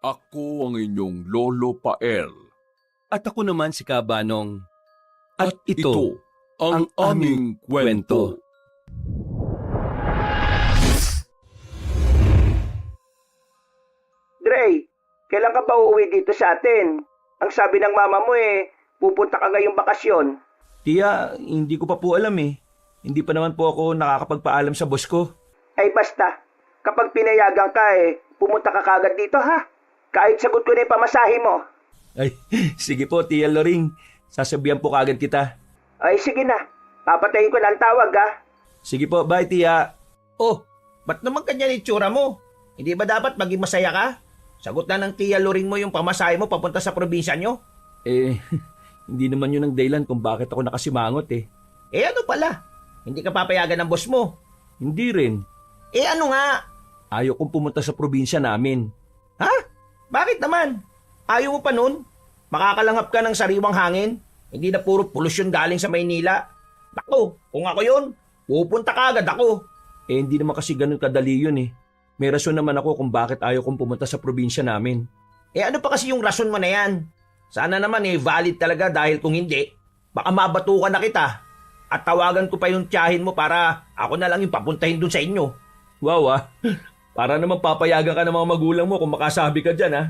Ako ang inyong Lolo Pael. At ako naman si Kabanong. At ito ang aming kwento. Dre, kailan ka ba uuwi dito sa atin? Ang sabi ng mama mo pupunta ka ngayong bakasyon. Tiya, hindi ko pa po alam eh. Hindi pa naman po ako nakakapagpaalam sa boss ko. Ay basta, kapag pinayagan ka pumunta ka kagad dito ha. Kahit sagot ko na yung pamasahe mo. Ay, sige po, Tia Loring. Sasabihan po kagad kita. Ay sige na, papatayin ko na ang tawag ha. Sige po, bye Tia. Oh, ba't naman ganyan itsura mo? Hindi ba dapat maging masaya ka? Sagot na ng Tia Loring mo yung pamasahe mo papunta sa probinsya nyo? Eh, hindi naman yun ang dahilan kung bakit ako nakasimangot eh. Eh ano pala? Hindi ka papayagan ng boss mo? Hindi rin. Eh ano nga? Ayaw kong pumunta sa probinsya namin. Ha? Bakit naman? Ayaw mo pa nun? Makakalanghap ka ng sariwang hangin? Hindi na puro polusyon galing sa Maynila. Naku, kung ako yun, pupunta ka agad ako. Eh, hindi naman kasi ganun kadali yun eh. May rason naman ako kung bakit ayaw kong pumunta sa probinsya namin. Eh ano pa kasi yung rason mo na yan? Sana naman valid talaga dahil kung hindi, baka mabatukan na kita. At tawagan ko pa yung tiyahin mo para ako na lang yung papuntahin dun sa inyo. Wow ah, para naman papayagan ka ng mga magulang mo kung makasabi ka dyan ah.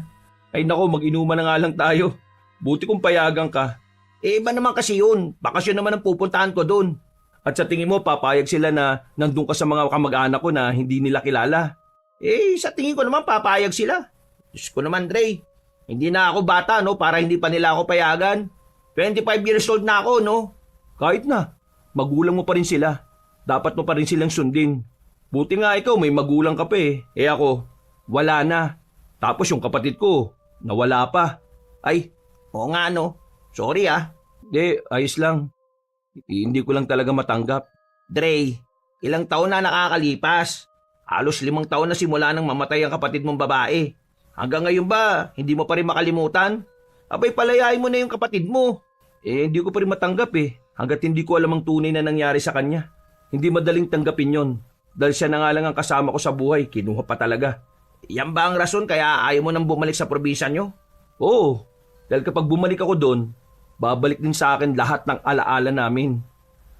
Ay nako, mag-inuman na nga lang tayo. Buti kung payagan ka. Eh iba naman kasi yun, bakasyon naman ang pupuntahan ko dun. At sa tingin mo, papayag sila na nandun ka sa mga kamag-anak ko na hindi nila kilala. Eh sa tingin ko naman papayag sila. Diyos ko naman Dre, hindi na ako bata no para hindi pa nila ako payagan. 25 years old na ako no. Kahit na, magulang mo pa rin sila. Dapat mo pa rin silang sundin. Buti nga ikaw, may magulang ka pa eh. Eh ako, wala na. Tapos yung kapatid ko, nawala pa. Ay, oo nga no. Sorry ah. Ayos lang. Hindi ko lang talaga matanggap. Dre, ilang taon na nakakalipas. Halos 5 taon na simula nang mamatay ang kapatid mong babae. Hanggang ngayon ba, hindi mo pa rin makalimutan? Abay, palayain mo na yung kapatid mo. Hindi ko pa rin matanggap eh. Hanggat hindi ko alam ang tunay na nangyari sa kanya. Hindi madaling tanggapin yon. Dahil siya na nga lang ang kasama ko sa buhay, kinuha pa talaga. Yan ba ang rason kaya ayaw mo nang bumalik sa probinsya nyo? Oo, dahil kapag bumalik ako doon, babalik din sa akin lahat ng alaala namin.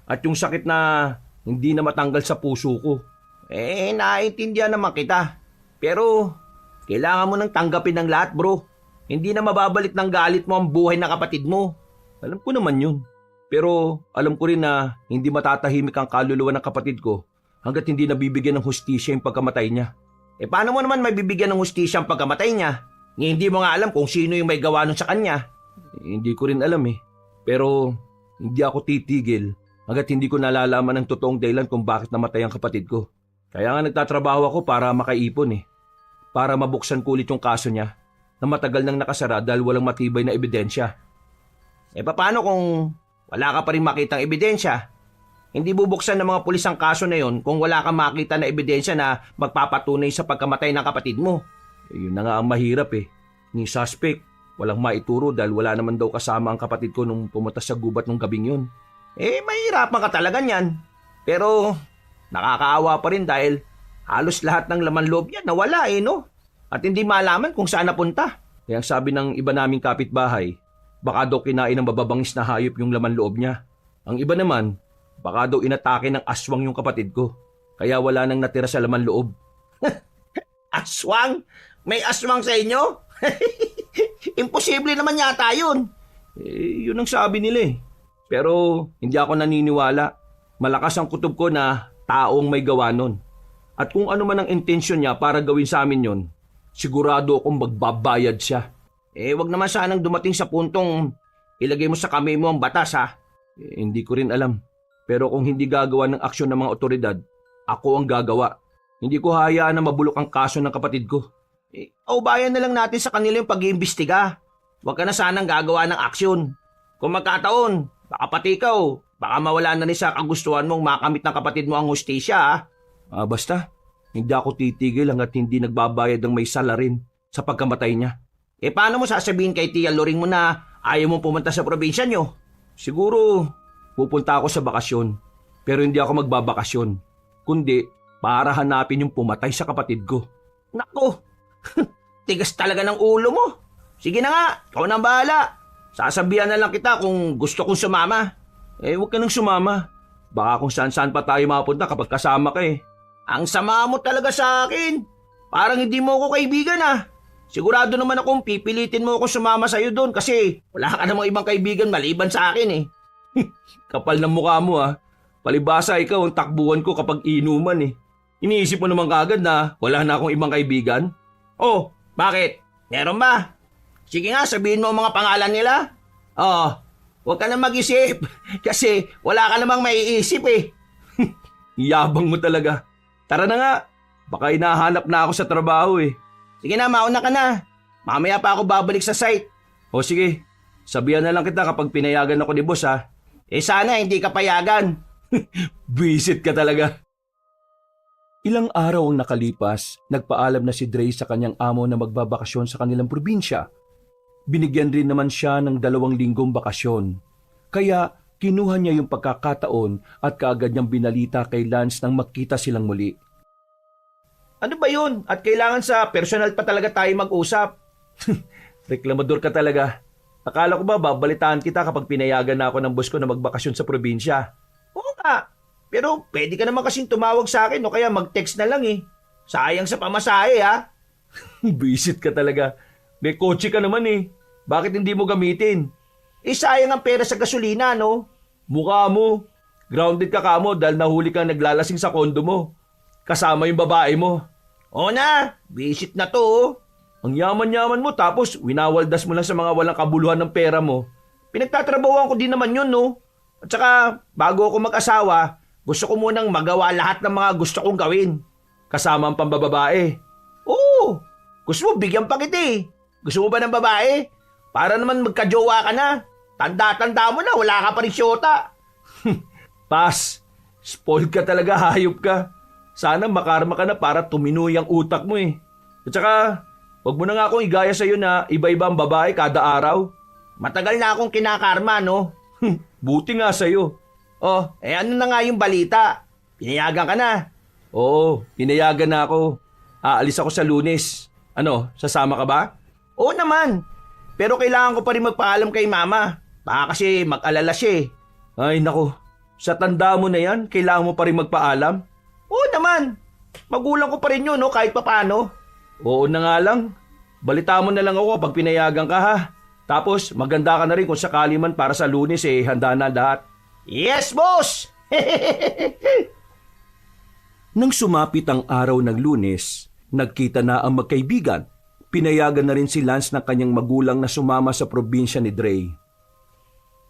At yung sakit na hindi na matanggal sa puso ko. Naiintindihan naman kita. Pero, kailangan mo nang tanggapin ng lahat bro. Hindi na mababalik ng galit mo ang buhay ng kapatid mo. Alam ko naman yun. Pero alam ko rin na hindi matatahimik ang kaluluwa ng kapatid ko hanggat hindi nabibigyan ng hustisya yung pagkamatay niya. Paano mo naman mabibigyan ng hustisya ang pagkamatay niya? Hindi mo nga alam kung sino yung may gawa nun sa kanya. Hindi ko rin alam eh. Pero hindi ako titigil hanggat hindi ko nalalaman ang totoong dahilan kung bakit namatay ang kapatid ko. Kaya nga nagtatrabaho ako para makaipon eh. Para mabuksan ko ulit yung kaso niya na matagal nang nakasara dahil walang matibay na ebidensya. Paano kung wala ka pa rin makitang ebidensya? Hindi bubuksan ng mga pulis ang kaso na yon kung wala kang makita na ebidensya na magpapatunay sa pagkamatay ng kapatid mo. Yun na nga ang mahirap eh. Ni suspect, walang maituro dahil wala naman daw kasama ang kapatid ko nung pumunta sa gubat nung gabing yun. Mahirapan ka talaga niyan. Pero nakakaawa pa rin dahil halos lahat ng laman loob niya nawala no? At hindi malaman kung saan napunta. Kaya ang sabi ng iba naming kapitbahay, baka daw kinain ng bababangis na hayop yung laman loob niya. Ang iba naman, baka daw inatake ng aswang yung kapatid ko. Kaya wala nang natira sa laman loob. Aswang? May aswang sa inyo? Imposible naman yata yun. Yun ang sabi nila eh. Pero hindi ako naniniwala. Malakas ang kutob ko na taong may gawa nun. At kung ano man ang intensyon niya para gawin sa amin yon, sigurado akong magbabayad siya. Wag naman sanang dumating sa puntong ilagay mo sa kamay mo ang batas ha. Hindi ko rin alam. Pero kung hindi gagawa ng aksyon ng mga otoridad, ako ang gagawa. Hindi ko hayaan na mabulok ang kaso ng kapatid ko. Bayan na lang natin sa kanila yung pag-iimbestiga. Huwag ka na sanang gagawa ng aksyon. Kung magkataon, baka pati ikaw, baka mawala na rin sa kagustuhan mong makamit ng kapatid mo ang hustisya ha. Basta, hindi ako titigil hanggat hindi nagbabayad ng may salarin sa pagkamatay niya. Paano mo sasabihin kay Tia Loring mo na ayaw mo pumunta sa probinsya nyo? Siguro, pupunta ako sa bakasyon. Pero hindi ako magbabakasyon. Kundi, para hanapin yung pumatay sa kapatid ko. Nako, tigas talaga ng ulo mo. Sige na nga, ikaw na ang bahala. Sasabihan na lang kita kung gusto kong sumama. Huwag ka nang sumama. Baka kung saan-saan pa tayo mapunta kapag kasama ka eh. Ang sama mo talaga sa akin. Parang hindi mo ako kaibigan ah. Sigurado naman akong pipilitin mo ako sumama sa'yo doon kasi wala ka namang ibang kaibigan maliban sa akin eh. Kapal ng mukha mo ah. Palibasa ikaw ang takbuhan ko kapag inuman eh. Iniisip mo naman kagad na wala na akong ibang kaibigan? Oh, bakit? Meron ba? Sige nga, sabihin mo ang mga pangalan nila. Oh, huwag ka na mag-isip kasi wala ka namang maiisip eh. Yabang mo talaga. Tara na nga. Baka hinahanap na ako sa trabaho eh. Sige na, mauna ka na. Mamaya pa ako babalik sa site. O sige, sabihan na lang kita kapag pinayagan ako ni boss ha. Sana hindi ka payagan. Visit ka talaga. Ilang araw ang nakalipas, nagpaalam na si Dre sa kanyang amo na magbabakasyon sa kanilang probinsya. Binigyan rin naman siya ng 2 linggong bakasyon. Kaya kinuha niya yung pagkakataon at kaagad niyang binalita kay Lance nang magkita silang muli. Ano ba yun? At kailangan sa personal pa talaga tayo mag-usap. Reklamador ka talaga. Akala ko ba babalitaan kita kapag pinayagan na ako ng boss ko na magbakasyon sa probinsya? Oo nga. Pero pwede ka naman kasing tumawag sa akin o kaya mag-text na lang eh. Sayang sa pamasahe ha. Visit ka talaga. May kotse ka naman eh. Bakit hindi mo gamitin? Sayang ang pera sa gasolina no? Mukha mo. Grounded ka kamo dahil nahuli kang naglalasing sa kondo mo. Kasama yung babae mo. Oo na, visit na to oh. Ang yaman-yaman mo tapos winawaldas mo lang sa mga walang kabuluhan ng pera mo. Pinagtatrabahuan ko din naman yun no. At saka bago ako mag-asawa, gusto ko munang magawa lahat ng mga gusto kong gawin. Kasama ang pambababae. Oo, gusto mo bigyan pa kita eh. Gusto mo ba ng babae? Para naman magka-jowa ka na. Tanda-tanda mo na, wala ka pa rin syota. Pas, spoiled ka talaga, hayop ka. Sana makarma ka na para tuminoy ang utak mo eh. At saka, wag mo na nga akong igaya sa'yo na iba-iba ang babae kada araw. Matagal na akong kinakarma, no? Buti nga sa'yo. Oh, ano na nga yung balita? Pinayagan ka na. Oo, pinayagan na ako. Aalis ako sa Lunes. Ano, sasama ka ba? Oo naman. Pero kailangan ko pa rin magpaalam kay mama. Baka kasi mag-alala siya eh. Ay nako, sa tanda mo na yan, kailangan mo pa rin magpaalam? Oo naman. Magulang ko pa rin yun, no? Kahit papano. Oo na nga lang. Balita mo na lang ako pag pinayagan ka ha. Tapos maganda ka na rin kung sakali man para sa Lunes eh, handa na lahat. Yes, boss! Nang sumapit ang araw ng Lunes, nagkita na ang magkaibigan. Pinayagan na rin si Lance ng kanyang magulang na sumama sa probinsya ni Dre.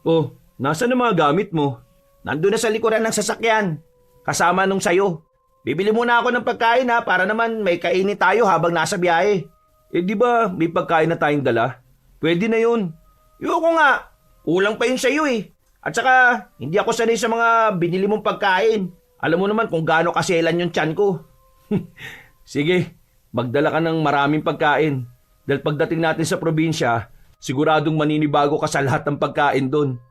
Oh, nasaan ang mga gamit mo? Nandun na sa likuran ng sasakyan. Kasama nung sayo. Bibili muna ako ng pagkain ha para naman may kainin tayo habang nasa biyahe. Di ba may pagkain na tayong dala? Pwede na yun. Yoko nga. Kulang pa yun sa'yo eh. At saka, hindi ako sanay sa mga binili mong pagkain. Alam mo naman kung gaano kaselan yung tiyan ko. Sige, magdala ka ng maraming pagkain. Dahil pagdating natin sa probinsya, siguradong maninibago ka sa lahat ng pagkain doon.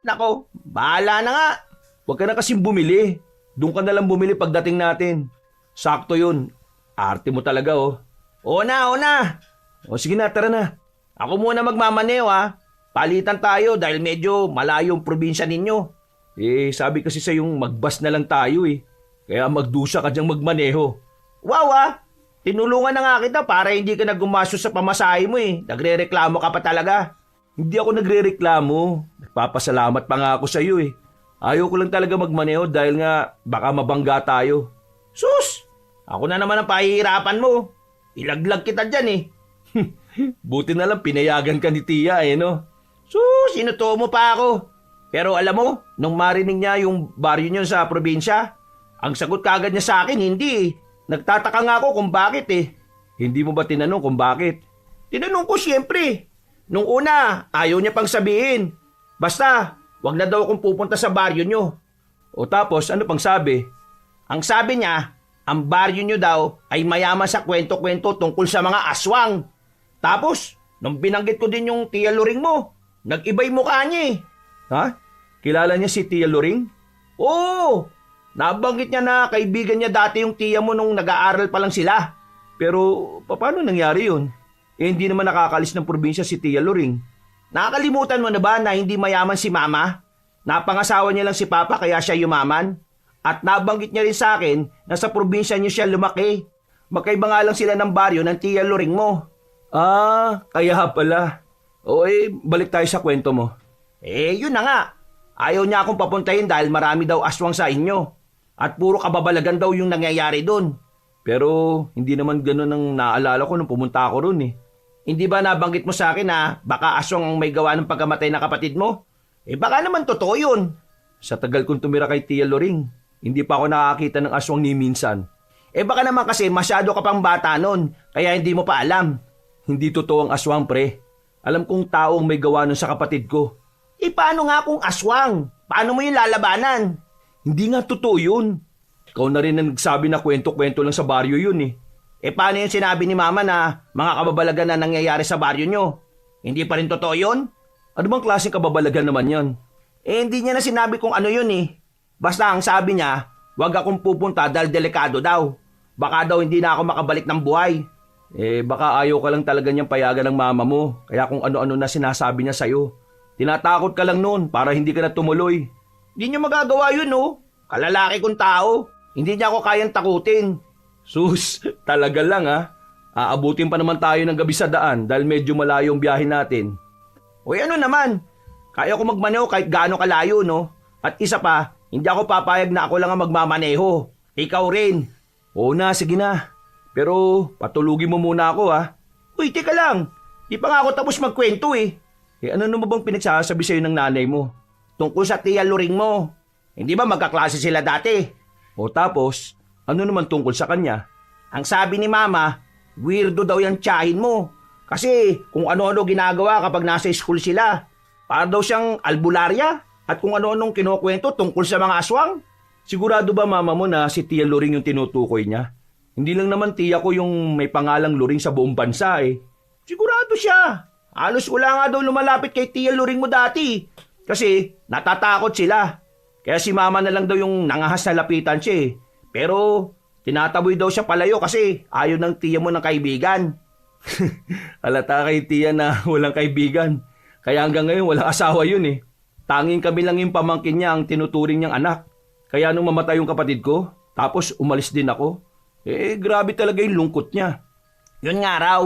Nako, bahala na nga. Huwag ka na kasing bumili. Doon ka na lang bumili pagdating natin. Sakto yun. Arte mo talaga oh. Oo na. O sige na, tara na. Ako muna magmamaneo ha. Palitan tayo dahil medyo malayo ang probinsya ninyo. Sabi kasi sa yung magbas na lang tayo eh. Kaya magdusa ka dyang magmaneho. Wow ha. Tinulungan na nga kita para hindi ka naggumastos sa pamasahe mo eh. Nagre-reklamo ka pa talaga. Hindi ako nagre-reklamo. Nagpapasalamat pa nga ako sa iyo eh. Ayaw ko lang talaga magmaneho dahil nga baka mabangga tayo. Sus! Ako na naman ang pahihirapan mo. Ilaglag kita dyan eh. Buti na lang pinayagan ka ni Tia eh no? Sus! Sinuto mo pa ako. Pero alam mo, nung marinig niya yung baryo niyo sa probinsya, ang sagot kagad niya sa akin, hindi eh. Nagtataka nga ako kung bakit eh. Hindi mo ba tinanong kung bakit? Tinanong ko siyempre. Nung una, ayaw niya pang sabihin. Basta, wag na daw akong pupunta sa baryo niyo. O tapos, ano pang sabi? Ang sabi niya, ang baryo niyo daw ay mayaman sa kwento-kwento tungkol sa mga aswang. Tapos, nung binanggit ko din yung Tia Loring mo, nag-ibay mukha niya eh. Ha? Kilala niya si Tia Loring? Oo! Nabanggit niya na kaibigan niya dati yung tiya mo nung nag-aaral pa lang sila. Pero, paano nangyari yun? hindi naman nakakalis ng probinsya si Tia Loring. Nakakalimutan mo na ba na hindi mayaman si Mama? Napangasawa niya lang si Papa kaya siya yumaman. At nabanggit niya rin sa akin na sa probinsya niyo siya lumaki. Magkaiba nga lang sila ng baryo ng Tia Loring mo. Ah, kaya pala. O balik tayo sa kwento mo. Yun na nga. Ayaw niya akong papuntahin dahil marami daw aswang sa inyo. At puro kababalagan daw yung nangyayari doon. Pero hindi naman ganun ang naalala ko nung pumunta ako ron eh. Hindi ba nabanggit mo sa akin na baka aswang ang may gawa ng pagkamatay ng kapatid mo? Baka naman totoo yun. Sa tagal kong tumira kay Tia Loring, hindi pa ako nakakita ng aswang ni minsan. Baka naman kasi masyado ka pang bata nun, kaya hindi mo pa alam. Hindi totoo ang aswang, pre. Alam kong tao ang may gawa nun sa kapatid ko. Paano nga kung aswang? Paano mo yung lalabanan? Hindi nga totoo yun. Ikaw na rin ang nagsabi na kwento-kwento lang sa baryo yun eh. Paano yung sinabi ni Mama na mga kababalagan na nangyayari sa baryo nyo? Hindi pa rin totoo yun? Ano bang klaseng kababalagan naman yan? Hindi niya na sinabi kung ano yun eh. Basta ang sabi niya, wag akong pupunta dahil delikado daw. Baka daw hindi na ako makabalik ng buhay. Baka ayaw ka lang talaga niyang payagan ng mama mo. Kaya kung ano-ano na sinasabi niya sa'yo. Tinatakot ka lang noon para hindi ka na tumuloy. Hindi niya magagawa yun oh. Kalalaki kong tao. Hindi niya ako kayang takutin. Sus, talaga lang ha. Aabutin pa naman tayo ng gabi sa daan dahil medyo malayo ang biyahe natin. Ano naman? Kaya ko magmaneho kahit gaano kalayo no. At isa pa, hindi ako papayag na ako lang ang magmamaneho. Ikaw rin. Oo na, sige na. Pero patulugin mo muna ako ha. Teka lang. Di pa nga ako tapos magkwento eh. Ano naman bang pinagsasabi sa'yo ng nanay mo? Tungkol sa Tia Loring mo. Hindi ba magkaklase sila dati? O tapos, ano naman tungkol sa kanya? Ang sabi ni Mama, weirdo daw yung tiyahin mo. Kasi kung ano-ano ginagawa kapag nasa school sila. Para daw siyang albularya at kung ano-anong kinukwento tungkol sa mga aswang. Sigurado ba mama mo na si Tia Loring yung tinutukoy niya? Hindi lang naman tiya ko yung may pangalang Loring sa buong bansa eh. Sigurado siya. Halos wala nga daw lumalapit kay Tia Loring mo dati. Kasi natatakot sila. Kaya si Mama na lang daw yung nangahas na lapitan siya eh. Pero tinataboy daw siya palayo kasi ayaw ng tiya mo ng kaibigan. Halata kay tiya na walang kaibigan. Kaya hanggang ngayon walang asawa yun eh. Tanging kami lang yung pamangkin niya ang tinuturing niyang anak. Kaya nung mamatay yung kapatid ko, tapos umalis din ako. Grabe talaga yung lungkot niya. Yun nga raw.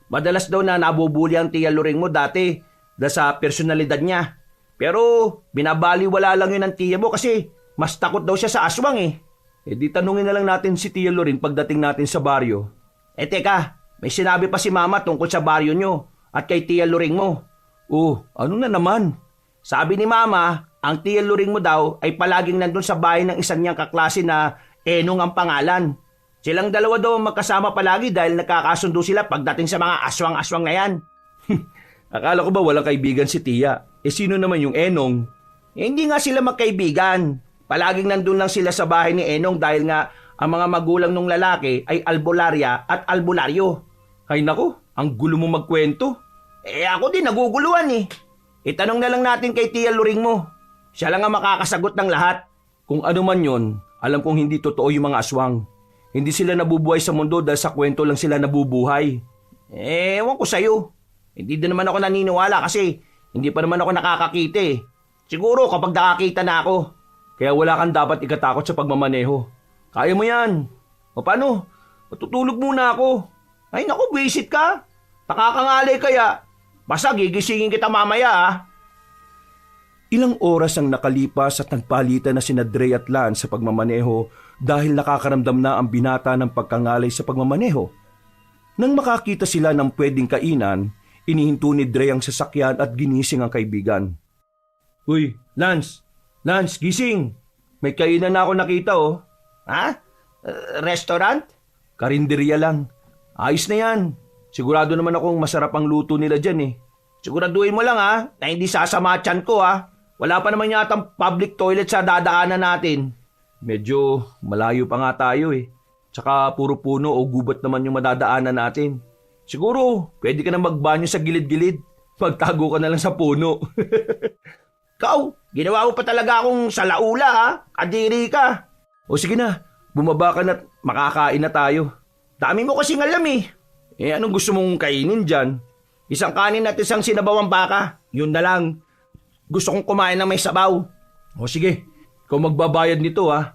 Madalas daw na nabubuli ang Tia Loring mo dati dahil sa personalidad niya. Pero binabaliwala lang yun ng tiya mo kasi mas takot daw siya sa aswang eh. Di tanungin na lang natin si Tia Loring pagdating natin sa baryo. Teka, may sinabi pa si Mama tungkol sa baryo nyo at kay Tia Loring mo. Ano na naman? Sabi ni Mama, ang Tia Loring mo daw ay palaging nandun sa bahay ng isang niyang kaklase na Enong ang pangalan. Silang dalawa daw magkasama palagi dahil nagkakasundo sila pagdating sa mga aswang-aswang na yan. Akala ko ba walang kaibigan si Tia? Sino naman yung Enong? Hindi nga sila magkaibigan. Palaging nandun lang sila sa bahay ni Enong dahil nga ang mga magulang ng lalaki ay albularya at albularyo. Ay nako, ang gulo mo magkwento. Ako din naguguluhan eh. Itanong na lang natin kay Tia Loring mo. Siya lang ang makakasagot ng lahat. Kung ano man yon, alam kong hindi totoo yung mga aswang. Hindi sila nabubuhay sa mundo dahil sa kwento lang sila nabubuhay. Ewan ko sa'yo. Hindi din naman ako naniniwala kasi hindi pa naman ako nakakakita eh. Siguro kapag nakakita na ako. Kaya wala kang dapat ikatakot sa pagmamaneho. Kaya mo yan. O paano? Matutulog muna ako. Ay naku, visit ka. Nakakangalay kaya. Basta gigisingin kita mamaya ah. Ilang oras ang nakalipas at nagpalitan na sina Dre at Lance sa pagmamaneho dahil nakakaramdam na ang binata ng pagkangalay sa pagmamaneho. Nang makakita sila ng pwedeng kainan, inihinto ni Dre ang sasakyan at ginising ang kaibigan. Uy, Lance! Lance, gising! May kainan na ako nakita oh. Ha? Restaurant? Karinderya lang. Ayos na yan. Sigurado naman akong masarap ang luto nila dyan eh. Siguraduhin mo lang ha, na hindi sasama tiyan ko ha. Wala pa naman yatang public toilet sa dadaanan natin. Medyo malayo pa nga tayo eh. Tsaka puro puno o gubat naman yung madadaanan natin. Siguro, pwede ka na magbanyo sa gilid-gilid. Magtago ka na lang sa puno. Kau, ginawa mo pa talaga akong salaula ha. Kadiri ka. O sige na, bumaba ka na't makakain na tayo. Dami mo kasing alam eh. Anong gusto mong kainin dyan? Isang kanin at isang sinabawang baka. Yun na lang. Gusto kong kumain ng may sabaw. O sige, ikaw magbabayad nito ha.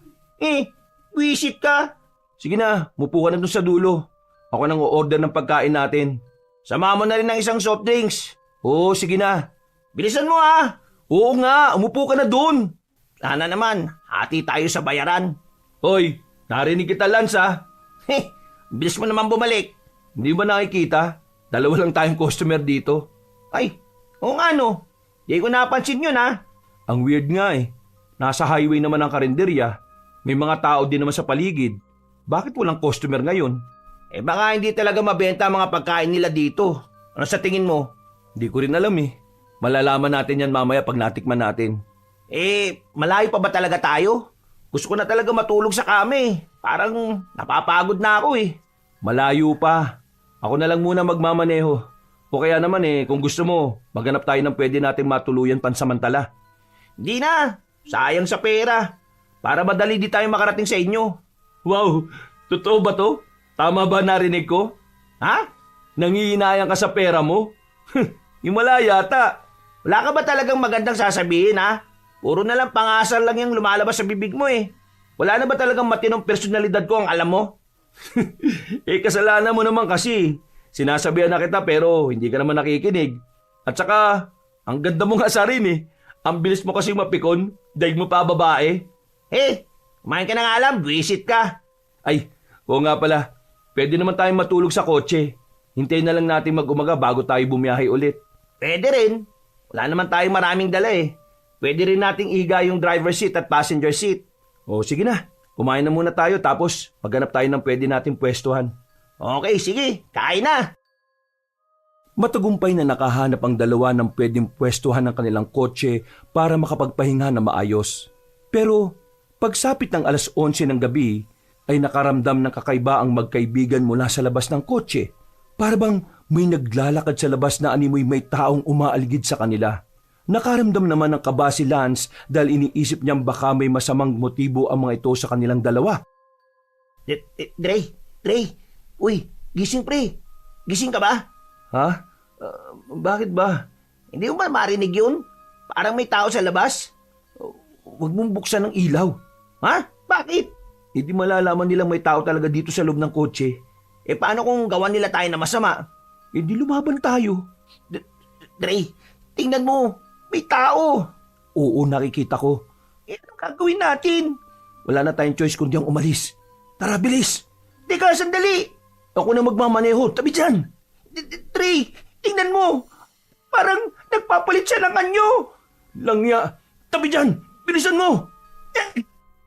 Wisit ka. Sige na, mupo ka na dun sa dulo. Ako nang o-order ng pagkain natin. Sama mo na rin ng isang soft drinks. Oo, sige na. Bilisan mo ha. Oo nga, umupo ka na dun. Sana naman, hati tayo sa bayaran. Hoy, narinig kita Lance ha. Bilis mo naman bumalik. Hindi ba nakikita? Dalawa lang tayong customer dito. Ay, oo nga no. Di ko napansin yun ha. Ang weird nga eh. Nasa highway naman ang karinderya. May mga tao din naman sa paligid. Bakit walang customer ngayon? Baka hindi talaga mabenta ang mga pagkain nila dito. Ano sa tingin mo? Hindi ko rin alam eh. Malalaman natin yan mamaya pag natikman natin. Malayo pa ba talaga tayo? Gusto ko na talaga matulog sa kami. Parang napapagod na ako eh. Malayo pa. Ako na lang muna magmamaneho. O kaya naman kung gusto mo, maghanap tayo ng pwede nating matuluyan pansamantala. Hindi na. Sayang sa pera. Para madali di tayo makarating sa inyo. Wow, totoo ba to? Tama ba narinig ko? Ha? Nangihinayang ka sa pera mo? Himala yata. Wala ka ba talagang magandang sasabihin ha? Puro na lang pangasar lang yung lumalabas sa bibig mo eh. Wala na ba talagang matinong personalidad ko ang alam mo? Kasalanan mo naman kasi. Sinasabihan na kita pero hindi ka naman nakikinig. At saka, ang ganda mo nga sa rin eh. Ang bilis mo kasi mapikon, daig mo pa babae. Kumain ka na nga alam, visit ka. Ay, oo nga pala. Pwede naman tayong matulog sa kotse. Hintayin na lang natin mag-umaga bago tayo bumiyahe ulit. Pwede rin. Wala naman tayong maraming dala eh. Pwede rin nating iga yung driver seat at passenger seat. O sige na, kumain na muna tayo tapos maghanap tayo ng pwede nating pwestuhan. Okay, sige. Kain na. Matagumpay na nakahanap ang dalawa ng pwedeng pwestuhan ng kanilang kotse para makapagpahinga na maayos. Pero pagsapit ng 11:00 ng gabi ay nakaramdam ng kakaiba ang magkaibigan mula sa labas ng kotse. Para bang may naglalakad sa labas na animoy may taong umaaligid sa kanila. Nakaramdam naman ng kaba si Lance dahil iniisip niyang baka may masamang motibo ang mga ito sa kanilang dalawa. Dre. Uy, gising pre. Gising ka ba? Ha? Bakit ba? Hindi mo ba marinig yun? Parang may tao sa labas. Huwag mong buksan ng ilaw. Ha? Bakit? Hindi malalaman nilang may tao talaga dito sa loob ng kotse. Paano kung gawan nila tayo na masama? Di lumaban tayo. Dre, tingnan mo. May tao. Oo, nakikita ko. Anong gagawin natin? Wala na tayong choice kundi ang umalis. Tara, bilis! Teka, sandali. Ako na magmamaneho. Tabi dyan! Dre, tingnan mo. Parang nagpapalit siya ng anyo. Langya! Tabi dyan! Bilisan mo!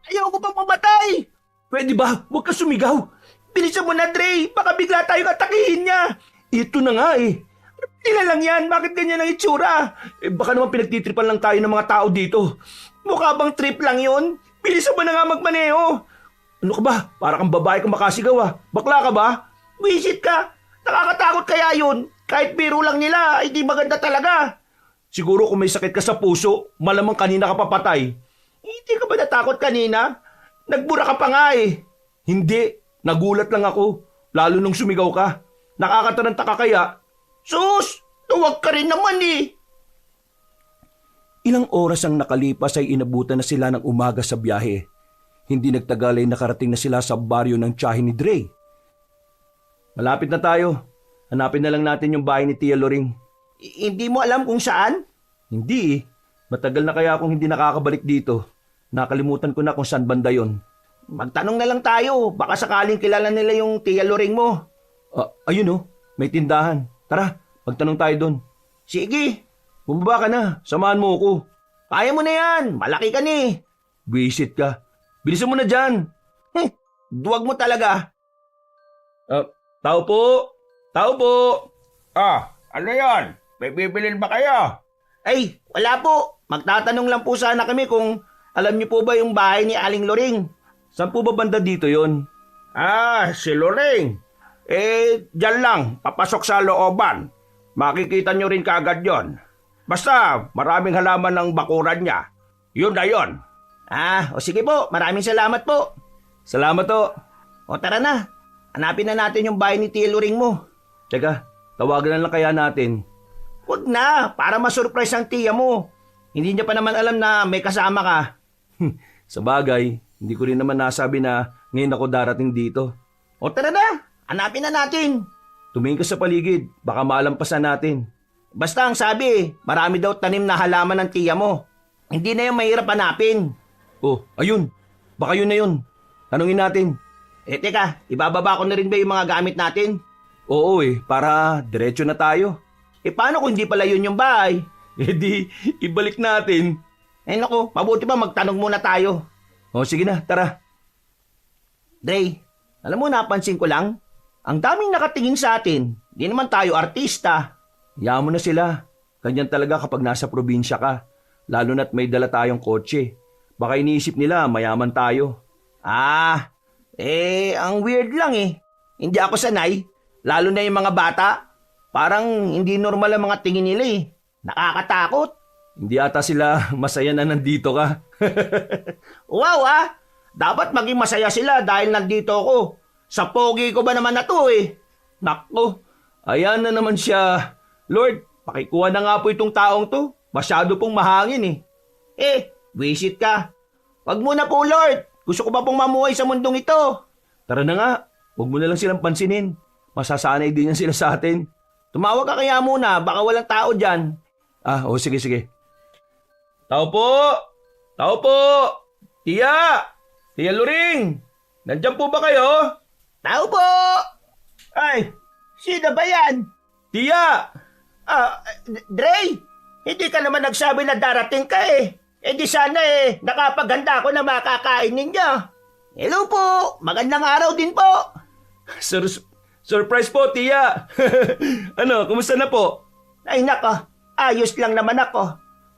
Ayaw ko pang mamatay. Pwede ba? Huwag ka sumigaw. Bilisan mo na, Dre. Baka bigla tayong atakihin niya. Ito na nga eh. Tila lang yan. Bakit ganyan ang itsura? Baka naman pinagtitripan lang tayo ng mga tao dito. Mukha bang trip lang yun? Bilisan mo na nga magmaneho. Ano ka ba? Para kang babae kang makasigaw ah. Bakla ka ba? Wisit ka. Nakakatakot kaya yun. Kahit biro lang nila, hindi maganda talaga. Siguro kung may sakit ka sa puso, malamang kanina ka papatay. Hindi ka ba natakot kanina? Nagbura ka pa nga eh. Hindi. Nagulat lang ako. Lalo nung sumigaw ka. Nakakataranta ka kaya? Sus! Tuwag ka rin naman eh. Ilang oras ang nakalipas ay inabutan na sila ng umaga sa biyahe. Hindi nagtagal ay nakarating na sila sa baryo ng tiyahin ni Dre. Malapit na tayo. Hanapin na lang natin yung bahay ni Tia Loring. Hindi mo alam kung saan? Hindi eh. Matagal na kaya akong hindi nakakabalik dito. Nakalimutan ko na kung saan banda yon. Magtanong na lang tayo. Baka sakaling kilala nila yung Tia Loring mo. Ayun oh, may tindahan. Tara, magtanong tayo doon. Sige. Bumaba ka na, samahan mo ako. Kaya mo na yan, malaki ka ni. Visit ka. Bilisan mo na dyan. Duwag mo talaga. Tao po. Tao po. Ano yan? May bibilin ba kayo? Ay, wala po. Magtatanong lang po sana kami kung alam niyo po ba yung bahay ni Aling Loring. Saan po ba banda dito yon? Si Loring. Diyan lang, papasok sa looban. Makikita nyo rin kaagad yon. Basta, maraming halaman ng bakuran niya. Yun na yun. O sige po, maraming salamat po. Salamat to. O tara na, hanapin na natin yung bahay ni Tia Loring mo. Teka, tawagan na lang kaya natin. Huwag na, para masurprise ang tiya mo. Hindi niya pa naman alam na may kasama ka. Sa bagay, hindi ko rin naman nasabi na ngayon ako darating dito. O tara na, hanapin na natin. Tumingin ka sa paligid, baka malampasan natin. Basta ang sabi, marami daw tanim na halaman ng tiya mo. Hindi na yung mahirap hanapin. Oh, ayun. Baka yun na yun. Tanungin natin. Teka, ibababa ko na rin ba yung mga gamit natin? Oo para diretso na tayo. Paano kung hindi pala yun yung bahay? Di, ibalik natin. Naku, mabuti pa magtanong muna tayo. O sige na, tara. Dre, alam mo napansin ko lang, ang daming nakatingin sa atin. Di naman tayo artista. Hayaan mo na sila. Ganyan talaga kapag nasa probinsya ka. Lalo na't may dala tayong kotse. Baka iniisip nila mayaman tayo. Ang weird lang eh. Hindi ako sanay. Lalo na yung mga bata. Parang hindi normal ang mga tingin nila eh. Nakakatakot. Hindi ata sila masaya na nandito ka. Wow Dapat maging masaya sila dahil nandito ako. Sa pogi ko ba naman na to eh. Nako. Ayan na naman siya. Lord, pakikuha na nga po itong taong to. Masyado pong mahangin eh. Visit ka. Wag muna po Lord. Gusto ko pa pong mamuhay sa mundong ito. Tara na nga. Huwag mo na lang silang pansinin. Masasanay din yan sila sa atin. Tumawag ka kaya muna. Baka walang tao dyan. Sige. Tao po! Tao po! Tiya! Tiya Luring! Nandyan po ba kayo? Tao po! Ay, sino ba yan? Tiya! Dre, hindi ka naman nagsabi na darating ka eh. Di sana nakapaganda ako na makakain ninyo. Hello po, magandang araw din po. Surprise po, Tiya! Ano, kumusta na po? Ay nako, ayos lang naman ako.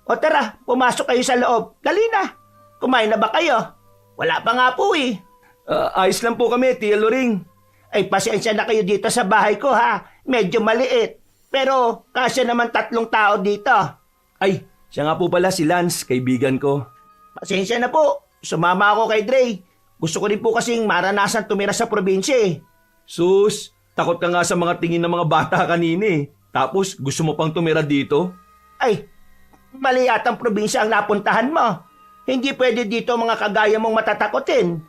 O tara, pumasok kayo sa loob. Dali na. Kumain na ba kayo? Wala pa nga po eh. Ayos lang po kami, Tiya Luring. Ay pasensya na kayo dito sa bahay ko ha. Medyo maliit. Pero kasya naman 3 tao dito. Ay, siya nga po pala si Lance, kaibigan ko. Pasensya na po. Sumama ako kay Dre. Gusto ko rin po kasing maranasan tumira sa probinsya eh. Sus, takot ka nga sa mga tingin ng mga bata kanina eh. Tapos gusto mo pang tumira dito? Ay, mali yatang probinsya ang napuntahan mo. Hindi pwede dito mga kagaya mong matatakotin.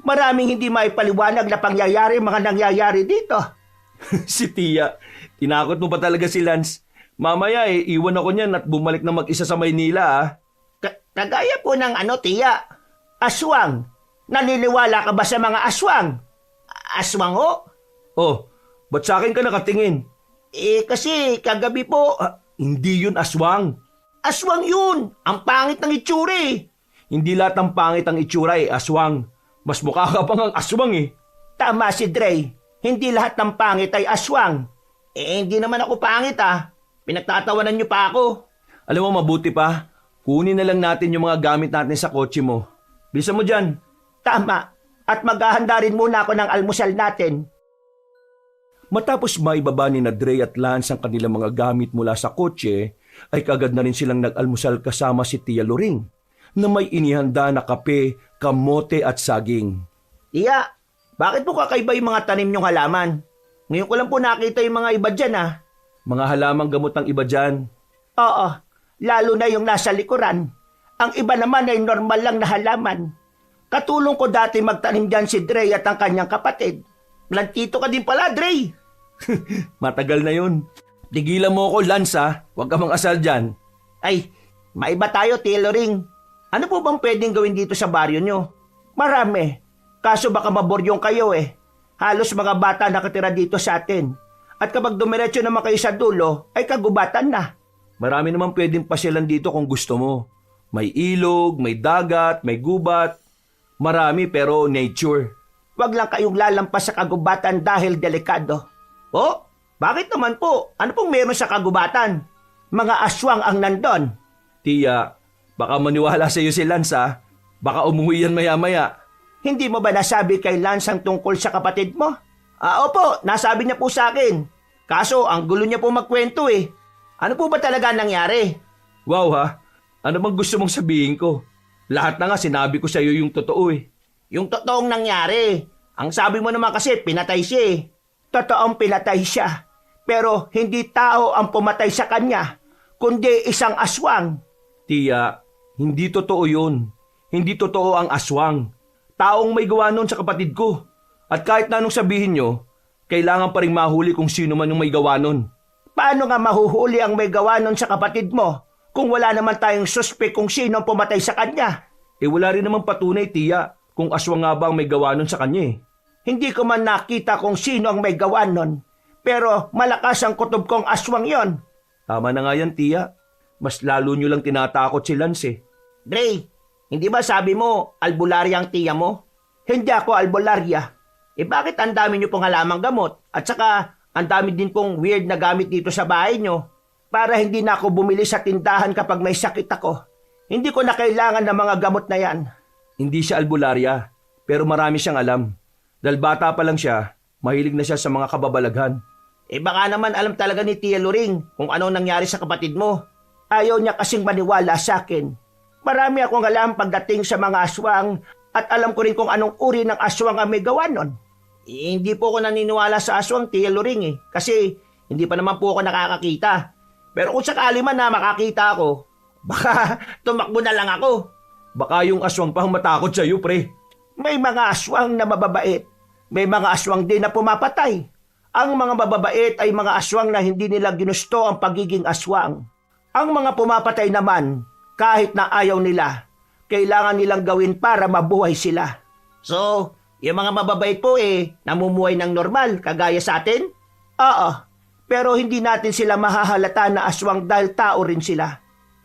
Maraming hindi maipaliwanag na pangyayari mga nangyayari dito. Si Tia, tinakot mo pa talaga si Lance. Mamaya iwan ako niyan at bumalik na mag-isa sa Maynila Kagaya po ng Tiya? Aswang. Naniniwala ka ba sa mga aswang? Aswang ho? Oh, ba't sa akin ka nakatingin? Kasi kagabi po... Hindi yun aswang. Aswang yun! Ang pangit ng itsura eh. Hindi lahat ng pangit ang itsura aswang. Mas mukha ka pang ang aswang eh. Tama si Dre. Hindi lahat ng pangit ay aswang. Hindi naman ako pangit Pinagtatawanan niyo pa ako. Alam mo, mabuti pa. Kunin na lang natin yung mga gamit natin sa kotse mo. Bilisan mo dyan. Tama. At maghahanda rin muna ako ng almusal natin. Matapos maibaba ni na Dre at Lance ang kanilang mga gamit mula sa kotse, ay kagad na rin silang nag-almusal kasama si Tia Luring na may inihanda na kape, kamote at saging. Tiya, bakit po kakaiba yung mga tanim niyong halaman? Ngayon ko lang po nakita yung mga iba dyan Mga halamang gamot ng iba dyan. Oo, lalo na yung nasa likuran. Ang iba naman ay normal lang na halaman. Katulong ko dati magtanim dyan si Dre at ang kanyang kapatid. Plantito ka din pala, Dre. Matagal na yun. Tigilan mo ako, Lance Huwag ka mang-asal dyan. Ay, maiba tayo, tailoring. Ano po bang pwedeng gawin dito sa baryo nyo? Marami. Kaso baka maboryong kayo Halos mga bata nakatira dito sa atin. At kapag dumiretso naman kayo sa dulo, ay kagubatan na. Marami naman pwedeng pasyalan dito kung gusto mo. May ilog, may dagat, may gubat. Marami pero nature. Huwag lang kayong lalampas sa kagubatan dahil delikado. Oh, bakit naman po? Ano pong meron sa kagubatan? Mga aswang ang nandon. Tia, baka maniwala sa iyo si Lance Baka umuwi yan maya-maya. Hindi mo ba nasabi kay Lance ang tungkol sa kapatid mo? Opo, nasabi niya po sa akin. Kaso, ang gulo niya po magkwento Ano po ba talaga nangyari? Wow Ano bang gusto mong sabihin ko? Lahat na nga sinabi ko sa iyo yung totoo Yung totoong nangyari. Ang sabi mo naman kasi, pinatay siya Totoong pinatay siya. Pero hindi tao ang pumatay sa kanya, kundi isang aswang. Tiya, hindi totoo yun. Hindi totoo ang aswang. Taong may gawa nun sa kapatid ko. At kahit na anong sabihin nyo, kailangan pa rin mahuli kung sino man yung may gawa nun. Paano nga mahuhuli ang may gawa nun sa kapatid mo kung wala naman tayong suspek kung sino ang pumatay sa kanya? Wala rin naman patunay, Tiya, kung aswang nga ba ang may gawa nun sa kanya eh. Hindi ko man nakita kung sino ang may gawa nun. Pero malakas ang kutob kong aswang yon. Tama na nga yan, Tiya. Mas lalo nyo lang tinatakot si Lance eh. Dre, hindi ba sabi mo, albularya ang tiya mo? Hindi ako albularya. Bakit ang dami nyo pong halamang gamot? At saka, ang dami din pong weird na gamit dito sa bahay nyo. Para hindi na ako bumili sa tindahan kapag may sakit ako. Hindi ko na kailangan ng mga gamot na yan. Hindi siya albularya, pero marami siyang alam. Dahil bata pa lang siya, mahilig na siya sa mga kababalaghan. Baka naman alam talaga ni Tia Luring kung ano nangyari sa kapatid mo. Ayaw niya kasing maniwala sa akin. Marami akong alam pagdating sa mga aswang at alam ko rin kung anong uri ng aswang ang may gawa nun. Hindi po ako naniniwala sa aswang, Tia Luring kasi hindi pa naman po ako nakakakita. Pero kung sakali man na makakita ako, baka tumakbo na lang ako. Baka yung aswang pang matakot sa'yo, pre. May mga aswang na mababait. May mga aswang din na pumapatay. Ang mga mababait ay mga aswang na hindi nila ginusto ang pagiging aswang. Ang mga pumapatay naman, kahit na ayaw nila, kailangan nilang gawin para mabuhay sila. So, yung mga mababait po namumuhay ng normal, kagaya sa atin? Oo, pero hindi natin sila mahahalata na aswang dahil tao rin sila.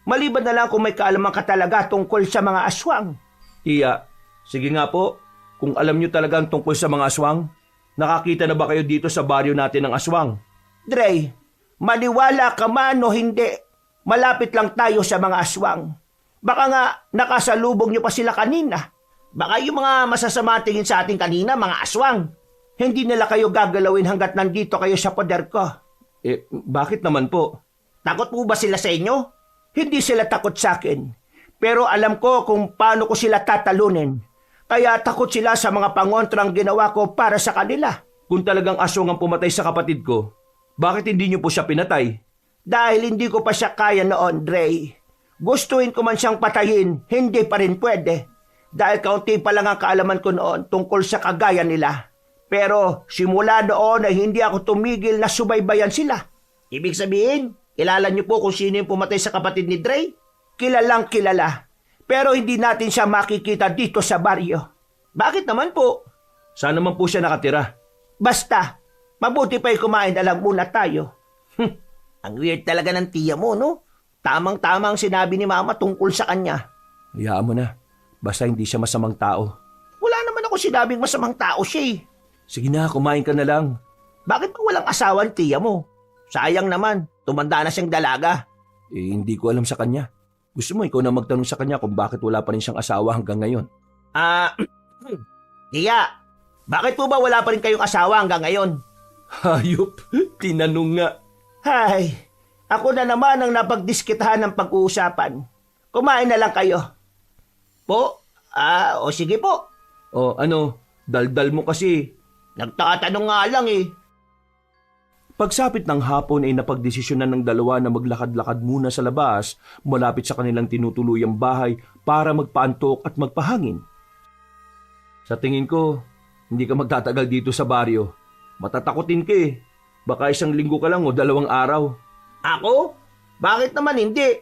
Maliban na lang kung may kaalaman ka talaga tungkol sa mga aswang. Tiya, sige nga po, kung alam nyo talagang tungkol sa mga aswang, nakakita na ba kayo dito sa baryo natin ng aswang? Dre, maniwala ka man o hindi, malapit lang tayo sa mga aswang. Baka nga nakasalubong nyo pa sila kanina. Baka yung mga masasama tingin sa atin kanina, mga aswang. Hindi nila kayo gagalawin hanggat nandito kayo sa poder ko. Bakit naman po? Takot po ba sila sa inyo? Hindi sila takot sa akin. Pero alam ko kung paano ko sila tatalunin. Kaya takot sila sa mga pangontrang ginawa ko para sa kanila. Kung talagang aswang ang pumatay sa kapatid ko, bakit hindi niyo po siya pinatay? Dahil hindi ko pa siya kaya noon, Dre. Gustuin ko man siyang patayin, hindi pa rin pwede. Dahil kaunti pa lang ang kaalaman ko noon tungkol sa kagaya nila. Pero simula noon ay hindi ako tumigil na subaybayan sila. Ibig sabihin, kilala niyo po kung sino yung pumatay sa kapatid ni Dre? Kilalang kilala. Pero hindi natin siya makikita dito sa baryo. Bakit naman po? Saan naman po siya nakatira? Basta, mabuti pa'y kumain na lang muna tayo. Ang weird talaga ng tiya mo, no? Tamang-tama ang sinabi ni Mama tungkol sa kanya. Hayaan mo na. Basta hindi siya masamang tao. Wala naman ako sinabing masamang tao siya. Sige na, kumain ka na lang. Bakit pa walang asawa ang tiya mo? Sayang naman, tumanda na siyang dalaga. Hindi ko alam sa kanya. Gusto mo ikaw na magtanong sa kanya kung bakit wala pa rin siyang asawa hanggang ngayon? Tiya, bakit po ba wala pa rin kayong asawa hanggang ngayon? Hayop, tinanong nga. Hay, ako na naman ang napagdiskitahan ng pag-uusapan. Kumain na lang kayo. Po? O sige po. Daldal mo kasi. Nagtatanong nga lang Pagsapit ng hapon ay napagdesisyonan ng dalawa na maglakad-lakad muna sa labas malapit sa kanilang tinutuluyang bahay para magpaantok at magpahangin. Sa tingin ko, hindi ka magtatagal dito sa baryo. Matatakotin ka Baka 1 linggo ka lang o 2 araw. Ako? Bakit naman hindi?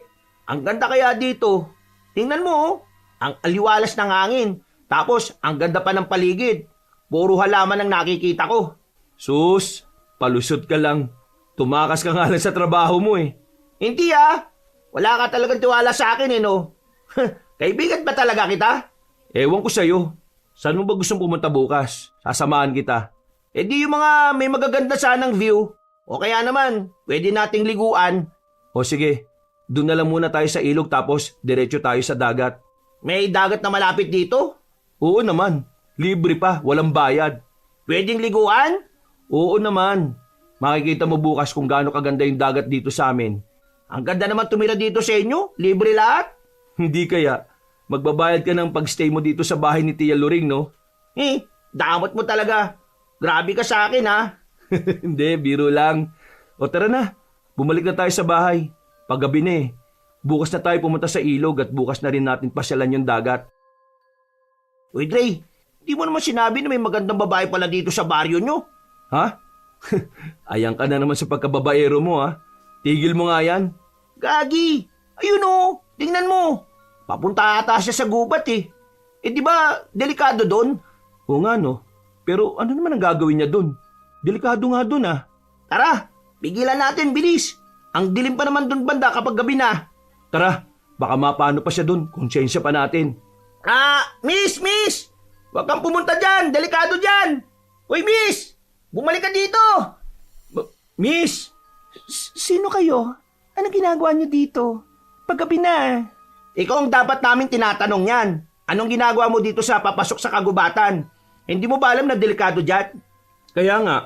Ang ganda kaya dito. Tingnan mo, ang aliwalas ng hangin. Tapos, ang ganda pa ng paligid. Puro halaman ang nakikita ko. Sus, palusot ka lang. Tumakas ka nga lang sa trabaho mo Hindi Wala ka talagang tiwala sa akin no? Kaibigan ba talaga kita? Ewan ko sa'yo. Saan mo ba gustong pumunta bukas? Sasamahan kita. Di yung mga may magaganda sanang view. O kaya naman, pwede nating liguan. O sige, doon na lang muna tayo sa ilog tapos diretso tayo sa dagat. May dagat na malapit dito? Oo naman. Libre pa, walang bayad. Pwedeng liguan? Oo naman. Makikita mo bukas kung gaano kaganda yung dagat dito sa amin. Ang ganda naman tumira dito sa inyo. Libre lahat. Hindi kaya. Magbabayad ka ng pagstay mo dito sa bahay ni Tia Luring, no? Damot mo talaga. Grabe ka sa akin, Hindi, biro lang. O tara na, bumalik na tayo sa bahay. Paggabi na eh. Bukas na tayo pumunta sa ilog at bukas na rin natin pasyalan yung dagat. Uy, Dre, di mo naman sinabi na may magandang babae pala dito sa baryo nyo. Ha? Ayan ka na naman sa pagkababaero mo ha. Tigil mo nga yan. Gagi, ayun o, tingnan mo. Papunta ata siya sa gubat eh. Eh di ba, delikado doon? Oo nga no. Pero ano naman ang gagawin niya doon? Delikado nga doon ah. Tara, pigilan natin, bilis. Ang dilim pa naman doon banda kapag gabi na. Tara, baka mapano pa siya doon. Konsensya pa natin. Miss! Huwag kang pumunta dyan, delikado dyan. Uy, miss! Bumalik ka dito! Miss! Sino kayo? Ano ginagawa niyo dito? Paggabi na. Ikaw ang dapat namin tinatanong yan. Anong ginagawa mo dito sa papasok sa kagubatan? Hindi mo ba alam na delikado dyan? Kaya nga,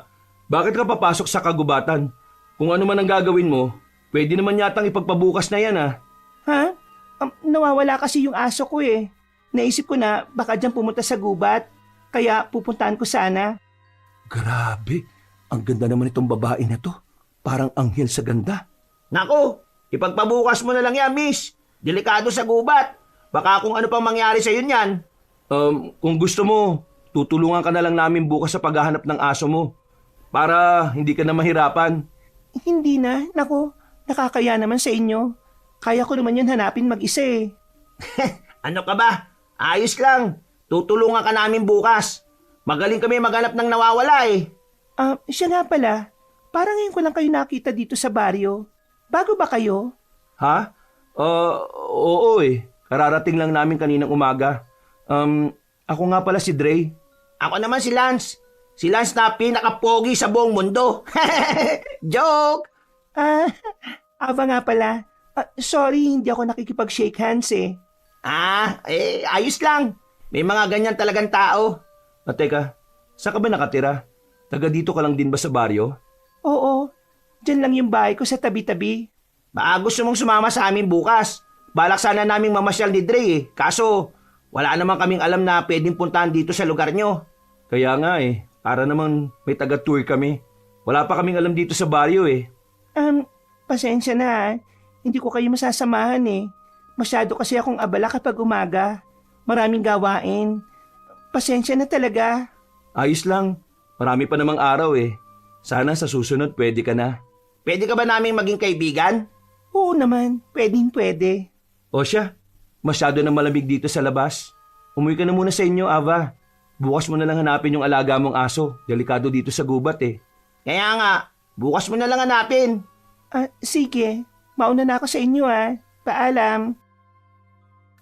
bakit ka papasok sa kagubatan? Kung ano man ang gagawin mo, pwede naman yatang ipagpabukas na yan ah. Ha? Nawawala kasi yung aso ko eh. Naisip ko na baka dyan pumunta sa gubat. Kaya pupuntahan ko sana. Grabe, ang ganda naman itong babae na to. Parang anghel sa ganda. Nako, ipagpabukas mo na lang yan, miss. Delikado sa gubat. Baka kung ano pang mangyari sa yun yan. Kung gusto mo, tutulungan ka na lang namin bukas sa paghahanap ng aso mo. Para hindi ka na mahirapan. Hindi na. Nako, nakakaya naman sa inyo. Kaya ko naman yun hanapin mag-isa eh. Ano ka ba? Ayos lang. Tutulungan ka namin bukas. Magaling kami maghanap ng nawawala eh. Siya nga pala. Parang ngayon ko lang kayo nakita dito sa baryo. Bago ba kayo? Ha? Oo eh. Kararating lang namin kaninang umaga. Ako nga pala si Dre. Ako naman si Lance. Si Lance na pinaka-pogi sa buong mundo. Joke! Ava nga pala. Sorry, hindi ako nakikipag-shake hands eh. Ayos lang. May mga ganyan talagang tao. Teka, saan ka ba nakatira? Taga dito ka lang din ba sa baryo? Oo, dyan lang yung bahay ko sa tabi-tabi. Baka gusto mong sumama sa amin bukas. Balak sana naming mamasyal ni Dre eh. Kaso, wala naman kaming alam na pwedeng puntahan dito sa lugar nyo. Kaya nga eh, para naman may taga-tour kami. Wala pa kaming alam dito sa baryo eh. Pasensya na. Hindi ko kayo masasamahan eh. Masyado kasi akong abala kapag umaga. Maraming gawain. Pasensya na talaga. Ayos lang. Marami pa namang araw eh. Sana sa susunod pwede ka na. Pwede ka ba naming maging kaibigan? Oo naman, pwede. O siya, masyado na malamig dito sa labas. Umuwi ka na muna sa inyo, Ava. Bukas mo na lang hanapin yung alaga mong aso. Delikado dito sa gubat eh. Kaya nga, bukas mo na lang hanapin. Sige, mauna na ako sa inyo Paalam.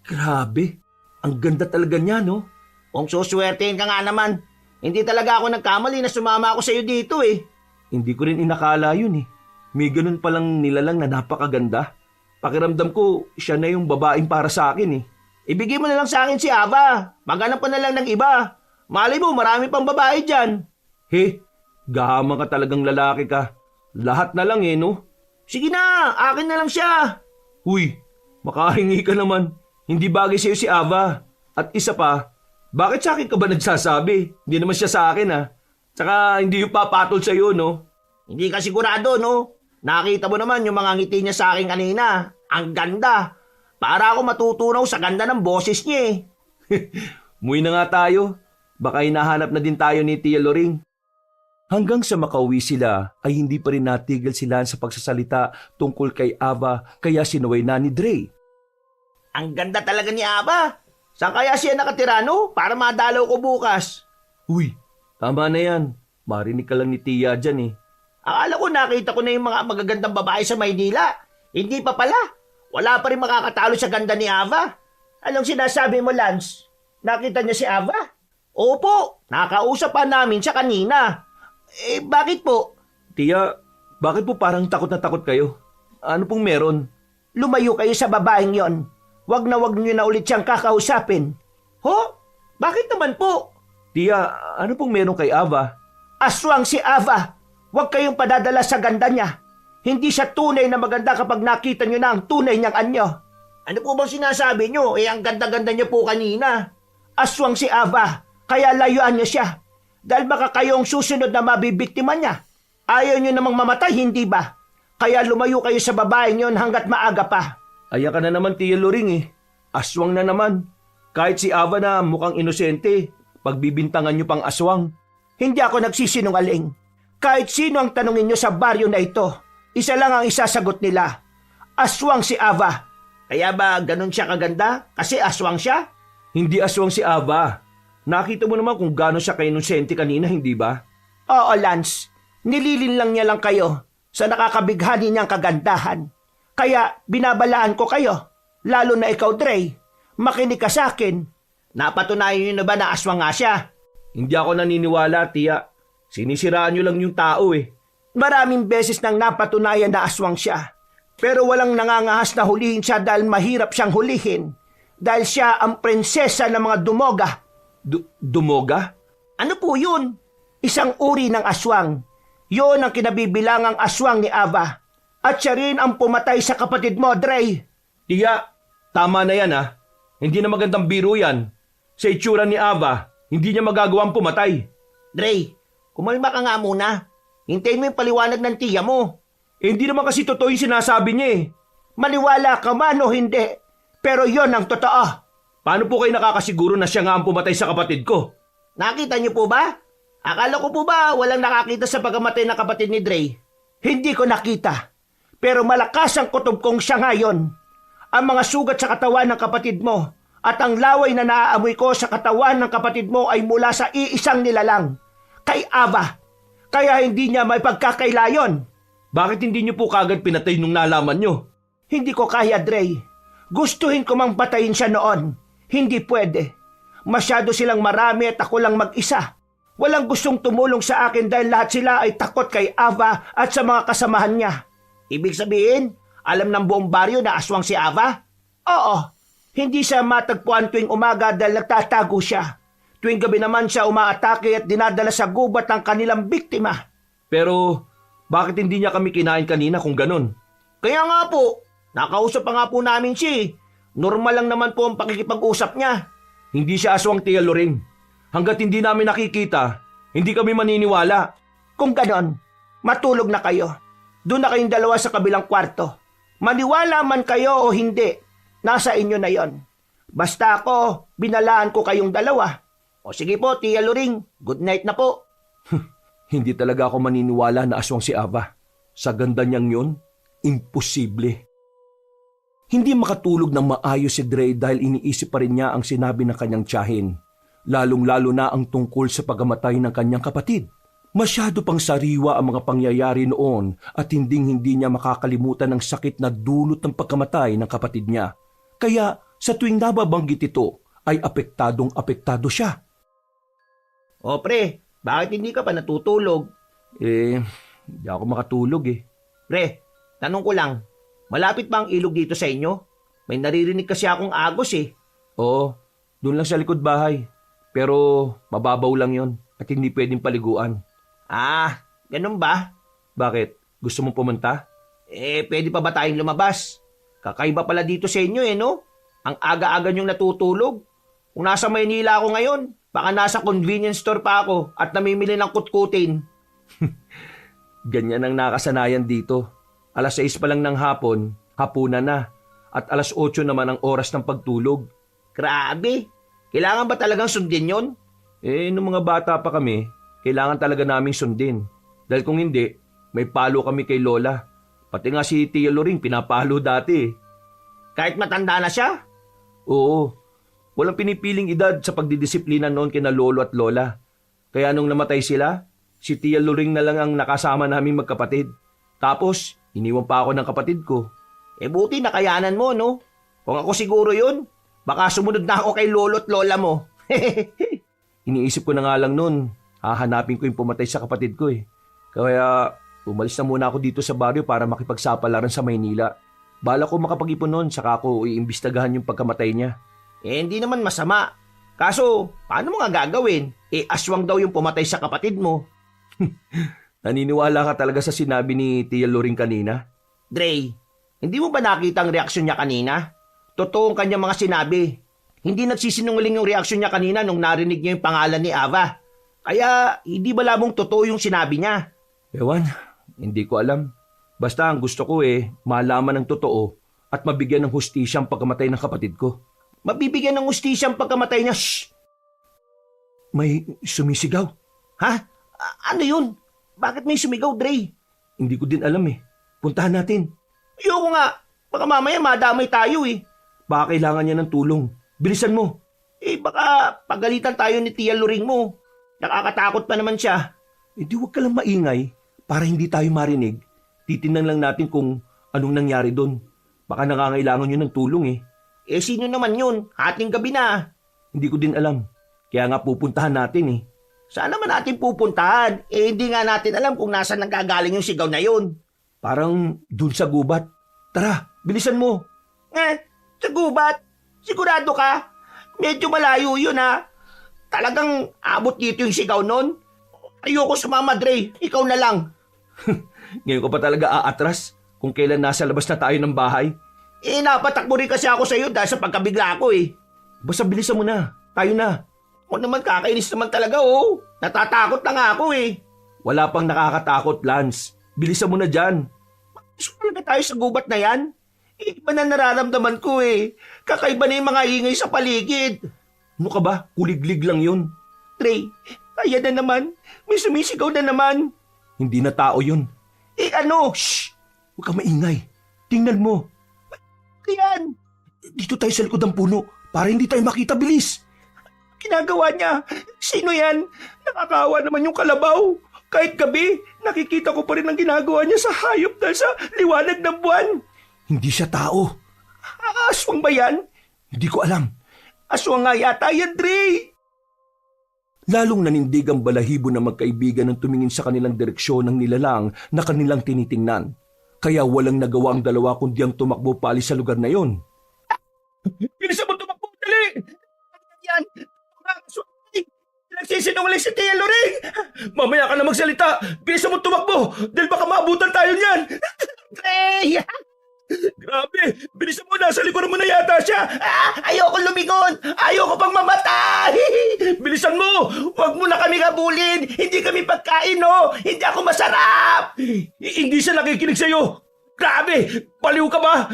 Grabe, ang ganda talaga niya no? Kung suswertein ka nga naman, hindi talaga ako nagkamali na sumama ako sa iyo dito eh. Hindi ko rin inakala yun eh. May ganun palang nilalang na napakaganda. Pakiramdam ko, siya na yung babaeng para sa akin eh. Ibigay mo na lang sa akin si Ava. Maghanap pa na lang ng iba. Malay mo, marami pang babae dyan. Gahamang ka talagang lalaki ka. Lahat na lang eh no? Sige na, akin na lang siya. Uy, makahingi ka naman. Hindi bagay sa'yo si Ava. At isa pa, bakit sa akin ka ba nagsasabi? Hindi naman siya sa akin Tsaka hindi yung papatol sa'yo no? Hindi ka sigurado no? Nakita mo naman yung mga ngiti niya sa akin kanina. Ang ganda. Para ako matutunaw sa ganda ng boses niya eh. Muwi na nga tayo. Baka hinahanap na din tayo ni Tia Loring. Hanggang sa makauwi sila ay hindi pa rin natigil sila sa pagsasalita tungkol kay Ava kaya sinuway na ni Dre. Ang ganda talaga ni Ava. Saan kaya siya nakatira no? Para madalaw ko bukas. Uy, tama na yan. Marinig ka lang ni Tia dyan eh. Akala ko nakita ko na yung mga magagandang babae sa Maynila. Hindi pa pala. Wala pa rin makakatalo sa ganda ni Ava. Anong sinasabi mo, Lance? Nakita niya si Ava? Opo, nakausap pa namin siya kanina. Bakit po? Tia, bakit po parang takot na takot kayo? Ano pong meron? Lumayo kayo sa babaeng yon. Wag niyo na ulit siyang kakausapin. Ho? Bakit naman po? Tia, ano pong meron kay Ava? Aswang si Ava. Huwag kayong padadala sa ganda niya. Hindi siya tunay na maganda kapag nakita niyo na ang tunay niyang anyo. Ano po bang sinasabi niyo? Ang ganda-ganda niyo po kanina. Aswang si Ava, kaya layuan niyo siya. Dahil baka kayong susunod na mabibiktima niya. Ayaw nyo namang mamatay, hindi ba? Kaya lumayo kayo sa babaeng yon hanggat maaga pa. Ayan ka na naman, Tia Loring eh. Aswang na naman. Kahit si Ava na mukhang inosente, pagbibintangan nyo pang aswang. Hindi ako nagsisinungaling. Kahit sino ang tanungin nyo sa baryo na ito, isa lang ang isasagot nila. Aswang si Ava. Kaya ba ganun siya kaganda? Kasi aswang siya? Hindi aswang si Ava. Nakita mo naman kung gaano siya kainosente kanina, hindi ba? Oo, Lance. Nililin lang niya lang kayo sa nakakabighani niyang kagandahan. Kaya binabalaan ko kayo, lalo na ikaw, Dre. Makinig ka sa akin. Napatunayan niyo na ba na aswang nga siya? Hindi ako naniniwala, Tia. Sinisiraan nyo lang yung tao eh. Maraming beses nang napatunayan na aswang siya. Pero walang nangangahas na hulihin siya dahil mahirap siyang hulihin. Dahil siya ang prinsesa ng mga dumoga. Dumoga? Ano po yun? Isang uri ng aswang. Yon ang kinabibilangang aswang ni Ava. At siya rin ang pumatay sa kapatid mo, Dre. Tia, tama na yan ah. Hindi na magandang biro yan. Sa itsura ni Ava, hindi niya magagawang pumatay. Dre, kumalma ka nga muna. Hintayin mo yung paliwanag ng tiya mo. Hindi naman kasi totoo yung sinasabi niya eh. Maniwala ka man o hindi, pero yon ang totoo. Paano po kayo nakakasiguro na siya nga ang pumatay sa kapatid ko? Nakita niyo po ba? Akala ko po ba walang nakakita sa pagkamatay ng kapatid ni Dre? Hindi ko nakita. Pero malakas ang kutob kong siya ngayon. Ang mga sugat sa katawan ng kapatid mo at ang laway na naaamoy ko sa katawan ng kapatid mo ay mula sa iisang nilalang, kay Ava. Kaya hindi niya may pagkakailayon. Bakit hindi niyo po kagad pinatay nung nalaman niyo? Hindi ko kaya, Dre. Gustuhin ko mang patayin siya noon. Hindi pwede. Masyado silang marami at ako lang mag-isa. Walang gustong tumulong sa akin dahil lahat sila ay takot kay Ava at sa mga kasamahan niya. Ibig sabihin, alam ng buong baryo na aswang si Ava? Oo. Hindi siya matagpuan tuwing umaga dahil nagtatago siya. Tuwing gabi naman siya umaatake at dinadala sa gubat ang kanilang biktima. Pero bakit hindi niya kami kinain kanina kung ganun? Kaya nga po, nakausap pa nga po namin siya. Normal lang naman po ang pakikipag-usap niya. Hindi siya aswang, Tia Loring. Hanggat hindi namin nakikita, hindi kami maniniwala. Kung ganon, matulog na kayo. Doon na kayong dalawa sa kabilang kwarto. Maniwala man kayo o hindi, nasa inyo na yon. Basta ako, binalaan ko kayong dalawa. O sige po, Tia Loring, good night na po. Hindi talaga ako maniniwala na aswang si Ava. Sa ganda niyang yun, imposible. Hindi makatulog ng maayos si Dre dahil iniisip pa rin niya ang sinabi ng kanyang tiyahin. Lalong-lalo na ang tungkol sa pagamatay ng kanyang kapatid. Masyado pang sariwa ang mga pangyayari noon at hindi niya makakalimutan ang sakit na dulot ng pagkamatay ng kapatid niya. Kaya sa tuwing nababanggit ito ay apektadong-apektado siya. O pre, bakit hindi ka pa natutulog? Hindi ako makatulog eh. Pre, tanong ko lang, malapit ba ang ilog dito sa inyo? May naririnig kasi akong agos eh. Oo, doon lang sa likod bahay. Pero mababaw lang yon at hindi pwedeng paliguan. Ah, ganun ba? Bakit? Gusto mong pumunta? Pwede pa ba tayong lumabas? Kakaiba pala dito sa inyo no? Ang aga-aga niyong natutulog. Kung nasa Maynila ako ngayon, baka nasa convenience store pa ako at namimili ng kutkutin. Ganyan ang nakasanayan dito. 6:00 pa lang ng hapon, hapunan na. At 8:00 naman ang oras ng pagtulog. Grabe! Kailangan ba talagang sundin yon? Nung mga bata pa kami, kailangan talaga naming sundin. Dahil kung hindi, may palo kami kay Lola. Pati nga si Tia Loring pinapalo dati. Kahit matanda na siya? Oo. Walang pinipiling edad sa pagdidisiplina noon kina Lolo at Lola. Kaya nung namatay sila, si Tia Loring na lang ang nakasama naming magkapatid. Tapos, iniwan pa ako ng kapatid ko. Buti nakayanan mo, no? Kung ako siguro yun, baka sumunod na ako kay Lolo at Lola mo. Iniisip ko na nga lang noon, hahanapin ko yung pumatay sa kapatid ko eh. Kaya umalis na muna ako dito sa baryo para makipagsapalaran sa Maynila. Bala ko makapag-ipon noon, saka ako iimbistagahan yung pagkamatay niya. Hindi naman masama. Kaso, paano mo nga gagawin? Aswang daw yung pumatay sa kapatid mo. Naniniwala ka talaga sa sinabi ni Tia Loring kanina? Dre, hindi mo ba nakita ang reaksyon niya kanina? Totoo ang kanyang mga sinabi. Hindi nagsisinungaling yung reaksyon niya kanina nung narinig niya yung pangalan ni Ava. Kaya, hindi ba lamang totoo yung sinabi niya? Ewan, hindi ko alam. Basta ang gusto ko malaman ng totoo at mabigyan ng hustisya ang pagkamatay ng kapatid ko. Mabibigyan ng hustisya ang pagkamatay niya. Shh! May sumisigaw. Ha? Ano yun? Bakit may sumigaw, Dre? Hindi ko din alam Puntahan natin. Ayoko nga. Baka mamaya madamay tayo eh. Baka kailangan niya ng tulong. Bilisan mo. Baka pagalitan tayo ni Tia Luring mo. Nakakatakot pa naman siya. Di wag ka lang maingay para hindi tayo marinig. Titingnan lang natin kung anong nangyari doon. Baka nangangailangan yun ng tulong Sino naman yun? Hating gabi na. Hindi ko din alam. Kaya nga pupuntahan natin Saan naman natin pupuntahan? Hindi nga natin alam kung nasaan nanggagaling yung sigaw na yun. Parang dun sa gubat. Tara, bilisan mo. Sa gubat? Sigurado ka? Medyo malayo yun ha. Talagang abot dito yung sigaw nun? Ayoko sumama, Dre. Ikaw na lang. Ngayon ka pa talaga aatras kung kailan nasa labas na tayo ng bahay. Napatakbo rin kasi ako sa iyo dahil sa pagkabigla ko Basta bilisan mo na. Tayo na. Ako naman kakainis naman talaga Natatakot na nga ako Wala pang nakakatakot, Lance. Bilisan mo na dyan. Gusto talaga tayo sa gubat na yan? Iba na nararamdaman ko Kakaiba na yung mga ingay sa paligid. Ano ka ba? Kuliglig lang yun. Trey, kaya na naman. May sumisigaw na naman. Hindi na tao yun. Ano? Shh! Huwag ka maingay. Tingnan mo. Yan. Dito tayo sa likod ng puno para hindi tayo makita. Bilis! Ginagawa niya. Sino yan? Nakakawa naman yung kalabaw. Kahit gabi, nakikita ko pa rin ang ginagawa niya sa hayop dahil sa liwanag ng buwan. Hindi siya tao. Aswang ba yan? Hindi ko alam. Aswang nga yata yan, Dre. Lalong nanindig ang balahibo ng magkaibigan nang tumingin sa kanilang direksyon ng nilalang na kanilang tinitingnan. Kaya walang nagawa ang dalawa kundi ang tumakbo palis sa lugar na yon. Bilisan mo tumakbo, dali! Yan! Nagsisinungaling si Tia Loring! Mamaya ka na magsalita! Bilisan mo tumakbo! Dahil baka maabutan tayo niyan! Hey! Grabe! Bilisan mo! Nasa likuran mo na yata siya! Ayoko lumingon! Ayoko pang mamatay! Bilisan mo! Huwag mo na kami kabulin! Hindi kami pagkain, no! Hindi ako masarap! Hindi siya nakikinig sa'yo! Grabe! Baliw ka ba?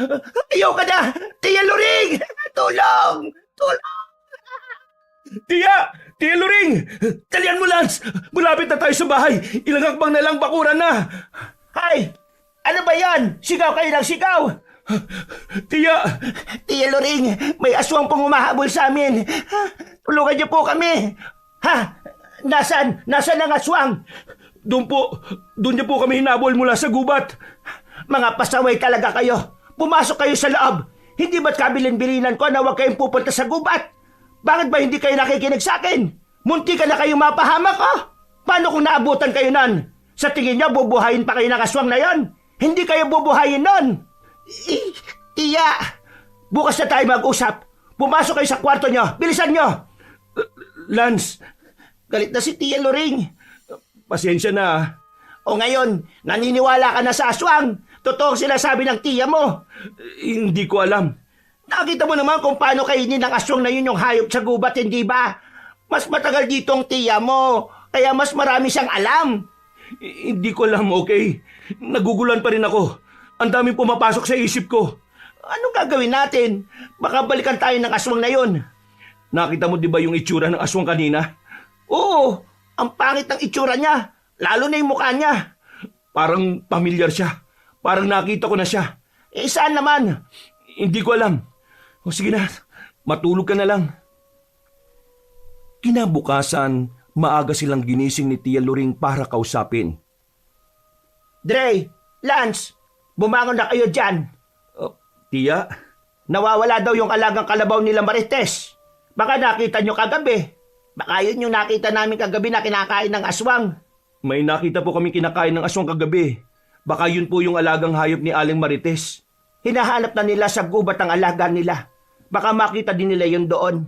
Ayoko na! Tia Loring! Tulong! Tulong! Tia! Tia Loring! Talian mo, Lance! Malapit na tayo sa bahay! Ilang hakbang na lang bakuran na! Hay! Ano ba yan? Sigaw kayo ng sigaw! Tia! Tia Loring, may aswang pong umahabol sa amin. Tulungan niyo po kami. Ha? Nasaan? Nasaan ang aswang? Doon po. Doon niyo po kami hinabol mula sa gubat. Mga pasaway talaga kayo. Pumasok kayo sa loob. Hindi ba't kabilin-bilinan ko na huwag kayong pupunta sa gubat? Bakit ba hindi kayo nakikinig sa akin? Munti ka na kayong mapahamak, Paano kung naabutan kayo nan? Sa tingin niyo, bubuhayin pa kayo ng aswang na yon? Hindi kayo bubuhayin nun! Tia! Bukas na tayo mag-usap. Pumasok kayo sa kwarto nyo. Bilisan nyo! Lance, galit na si Tia Loring. Pasensya na. O ngayon, naniniwala ka na sa aswang. Totoo sinasabi ng tiya mo. Hindi ko alam. Nakita mo naman kung paano kainin ng aswang na yun yung hayop sa gubat, hindi ba? Mas matagal dito ang tiya mo, kaya mas marami siyang alam. Hindi ko alam, okay? Nagugulan pa rin ako. Ang daming pumapasok sa isip ko. Anong gagawin natin? Baka balikan tayo ng aswang na yun. Nakita mo di ba yung itsura ng aswang kanina? Oo, ang pangit ng itsura niya. Lalo na yung mukha niya. Parang pamilyar siya. Parang nakita ko na siya. Saan naman? Hindi ko alam. O sige na, matulog ka na lang. Kinabukasan, maaga silang ginising ni Tia Loring para kausapin. Dre, Lance, bumangon na kayo dyan. Tia? Nawawala daw yung alagang kalabaw nila Marites. Baka nakita nyo kagabi. Baka yun yung nakita namin kagabi na kinakain ng aswang. May nakita po kami kinakain ng aswang kagabi. Baka yun po yung alagang hayop ni Aling Marites. Hinahanap na nila sa gubat ang alaga nila. Baka makita din nila yun doon.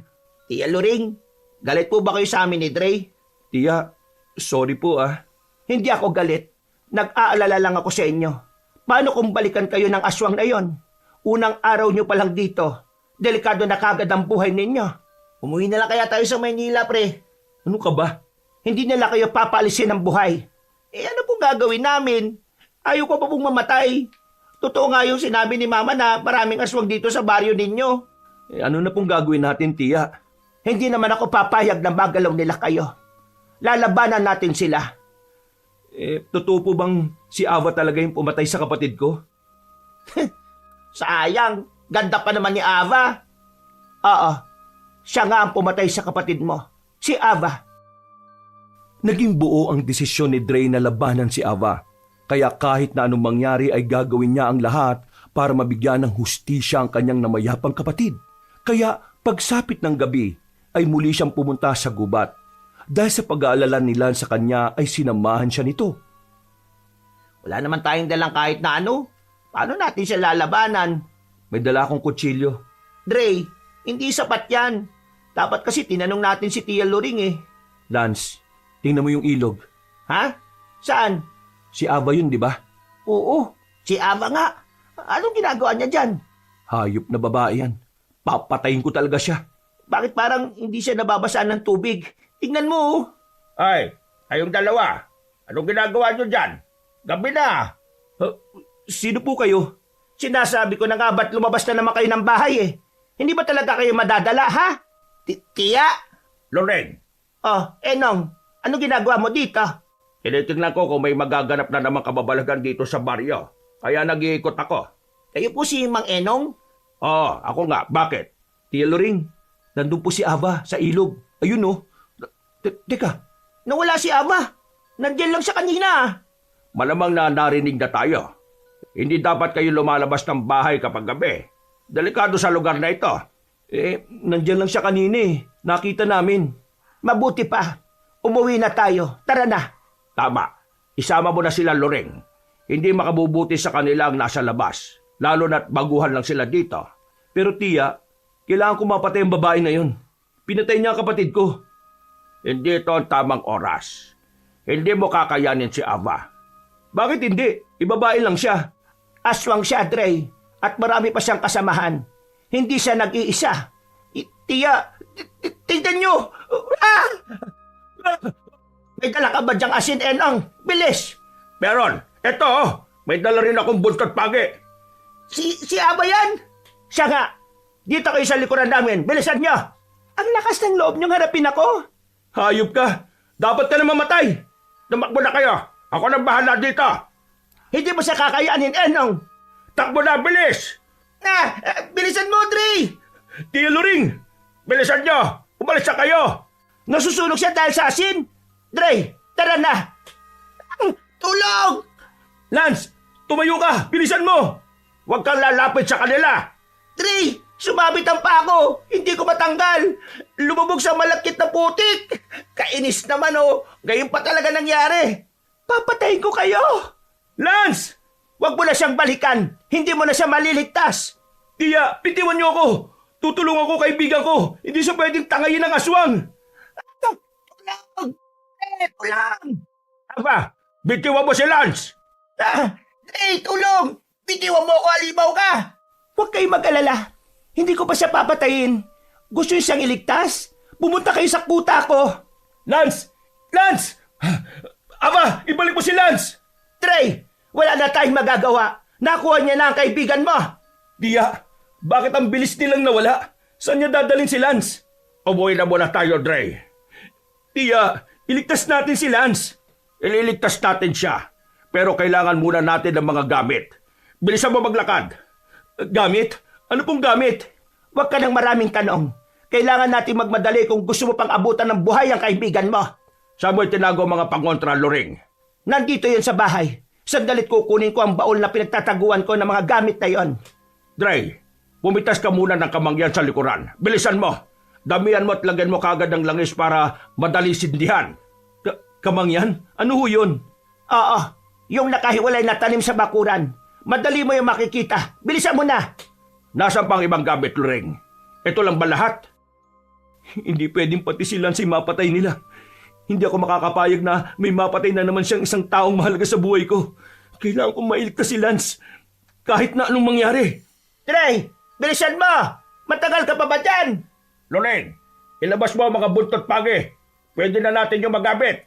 Tia Loring, galit po ba kayo sa amin ni Dre? Tia, sorry po Hindi ako galit. Nag-aalala lang ako sa inyo. Paano kung balikan kayo ng aswang na yon? Unang araw nyo pa lang dito. Delikado na kagad ang buhay ninyo. Umuwi na lang kaya tayo sa Maynila, pre. Ano ka ba? Hindi nila kayo papalisin ng buhay. Ano po pong gagawin namin? Ayaw ko pa pong mamatay. Totoo nga yung sinabi ni Mama na maraming aswang dito sa baryo ninyo. Ano na pong gagawin natin, tiya? Hindi naman ako papayag na magalaw nila kayo. Lalabanan natin sila. Totoo po bang si Ava talaga yung pumatay sa kapatid ko? Sayang, ganda pa naman ni Ava. Oo, siya nga ang pumatay sa kapatid mo, si Ava. Naging buo ang desisyon ni Dre na labanan si Ava. Kaya kahit na anong mangyari ay gagawin niya ang lahat para mabigyan ng hustisya ang kanyang namayapang kapatid. Kaya pagsapit ng gabi ay muli siyang pumunta sa gubat. Dahil sa pag-aalala nila sa kanya ay sinamahan siya nito. Wala naman tayong dalang kahit na ano. Paano natin siya lalabanan? May dala akong kutsilyo. Dre, hindi sapat yan. Dapat kasi tinanong natin si Tia Loring eh. Lance, tingnan mo yung ilog. Ha? Saan? Si Ava yun, di ba? Oo, si Ava nga. Anong ginagawa niya dyan? Hayop na babae yan. Papatayin ko talaga siya. Bakit parang hindi siya nababasaan ng tubig? Tingnan mo oh. Ay, kayong dalawa. Anong ginagawa nyo dyan? Gabi na. Sino po kayo? Sinasabi ko na nga ba't lumabas na naman kayo ng bahay eh. Hindi ba talaga kayo madadala ha? Tia? Loreng, Oh, Enong, anong ginagawa mo dito? tinitingnan ko kung may magaganap na namang kababalagan dito sa baryo. Kaya nag-iikot ako. Kayo po si Mang Enong? Oo, ako nga. Bakit? Tia Loring, nandun po si Ava sa ilog. Ayun oh. Teka, Nawala si Ava. Nandiyan lang siya kanina ah. Malamang na narinig na tayo. Hindi dapat kayo lumalabas ng bahay kapag gabi. Delikado sa lugar na ito. nandyan lang siya kanina eh. Nakita namin. Mabuti pa. Umuwi na tayo. Tara na. Tama. Isama mo na sila, Loreng. Hindi makabubuti sa kanila ang nasa labas. Lalo na't baguhan lang sila dito. Pero tiya, kailangan ko mapatay ang babae na yun. Pinatay niya ang kapatid ko. Hindi ito ang tamang oras. Hindi mo kakayanin si Ava. Bakit hindi? Ibabae lang siya. Aswang siya, Dre. At marami pa siyang kasamahan. Hindi siya nag-iisa. Tia, tignan nyo! Ah! May dala ka ba dyang asin, Enong? Bilis! Meron. Ito, may dala rin akong buntot pagi. Si Aba yan? Siya nga. Dito kayo sa likuran namin. Bilisan nyo! Ang lakas ng loob niyong harapin ako. Hayop ka! Dapat ka na mamatay! Tumakbo na kayo. Ako nang bahala dito. Hindi mo siya kakayanin, Enong. Takbo na, bilis! Bilisan mo, Dre! Tia Loring! Bilisan nyo! Umalis na kayo! Nasusunog siya dahil sa asin. Dre, tara na! Tulong! Lance! Tumayo ka! Bilisan mo! Huwag kang lalapit sa kanila! Dre, sumabit ang pako. Hindi ko matanggal. Lumubog sa malakit na putik. Kainis naman oh. Ngayon pa talaga nangyari. Papatayin ko kayo. Lance! Huwag mo na siyang balikan. Hindi mo na siya maliligtas. Tia, pitiwan niyo ako! Tutulungan ko kaibigan ko! Hindi siya pwedeng tangayin ng aswang! Tulong! Tulong! Aba, bitiwan mo si Lance! Tulong! Bitiwan mo ako, alibaw ka! Huwag kayong mag-alala. Hindi ko pa siya papatayin. Gusto niyo siyang iligtas? Pumunta kayo sa kuta ko. Lance! Lance! Aba, ibalik mo si Lance! Trey, wala na tayong magagawa. Nakuha niya na ang kaibigan mo. Tia, bakit ang bilis nilang nawala? Saan niya dadalhin si Lance? Umuwi na muna tayo, Dre. Tia, iligtas natin si Lance. Ililigtas natin siya. Pero kailangan muna natin ng mga gamit. Bilisan mo maglakad. Gamit? Ano pong gamit? Huwag ka ng maraming tanong. Kailangan natin magmadali kung gusto mo pang abutan ng buhay ang kaibigan mo. Saan mo itinago mga pangontra, Loring? Nandito yon sa bahay. Sandalit kukunin ko ang baol na pinagtataguan ko ng mga gamit na yon. Dre, pumitas ka muna ng kamangyan sa likuran. Bilisan mo. Damihan mo at lagyan mo kagad ng langis para madali sindihan. Kamangyan? Ano ho yun? Oo, yung nakahiwalay na tanim sa bakuran. Madali mo yung makikita. Bilisan mo na. Nasaan pang ibang gamit, Loring? Ito lang ba lahat? Hindi pwedeng pati si Lance ay mapatay nila. Hindi ako makakapayag na may mapatay na naman siyang isang taong mahalaga sa buhay ko. Kailangan kong mailigtas si Lance. Kahit na anong mangyari. Trey, bilisan mo. Matagal ka pa ba dyan? Loring, ilabas mo ang mga buntot pagi. Pwede na natin yung magamit.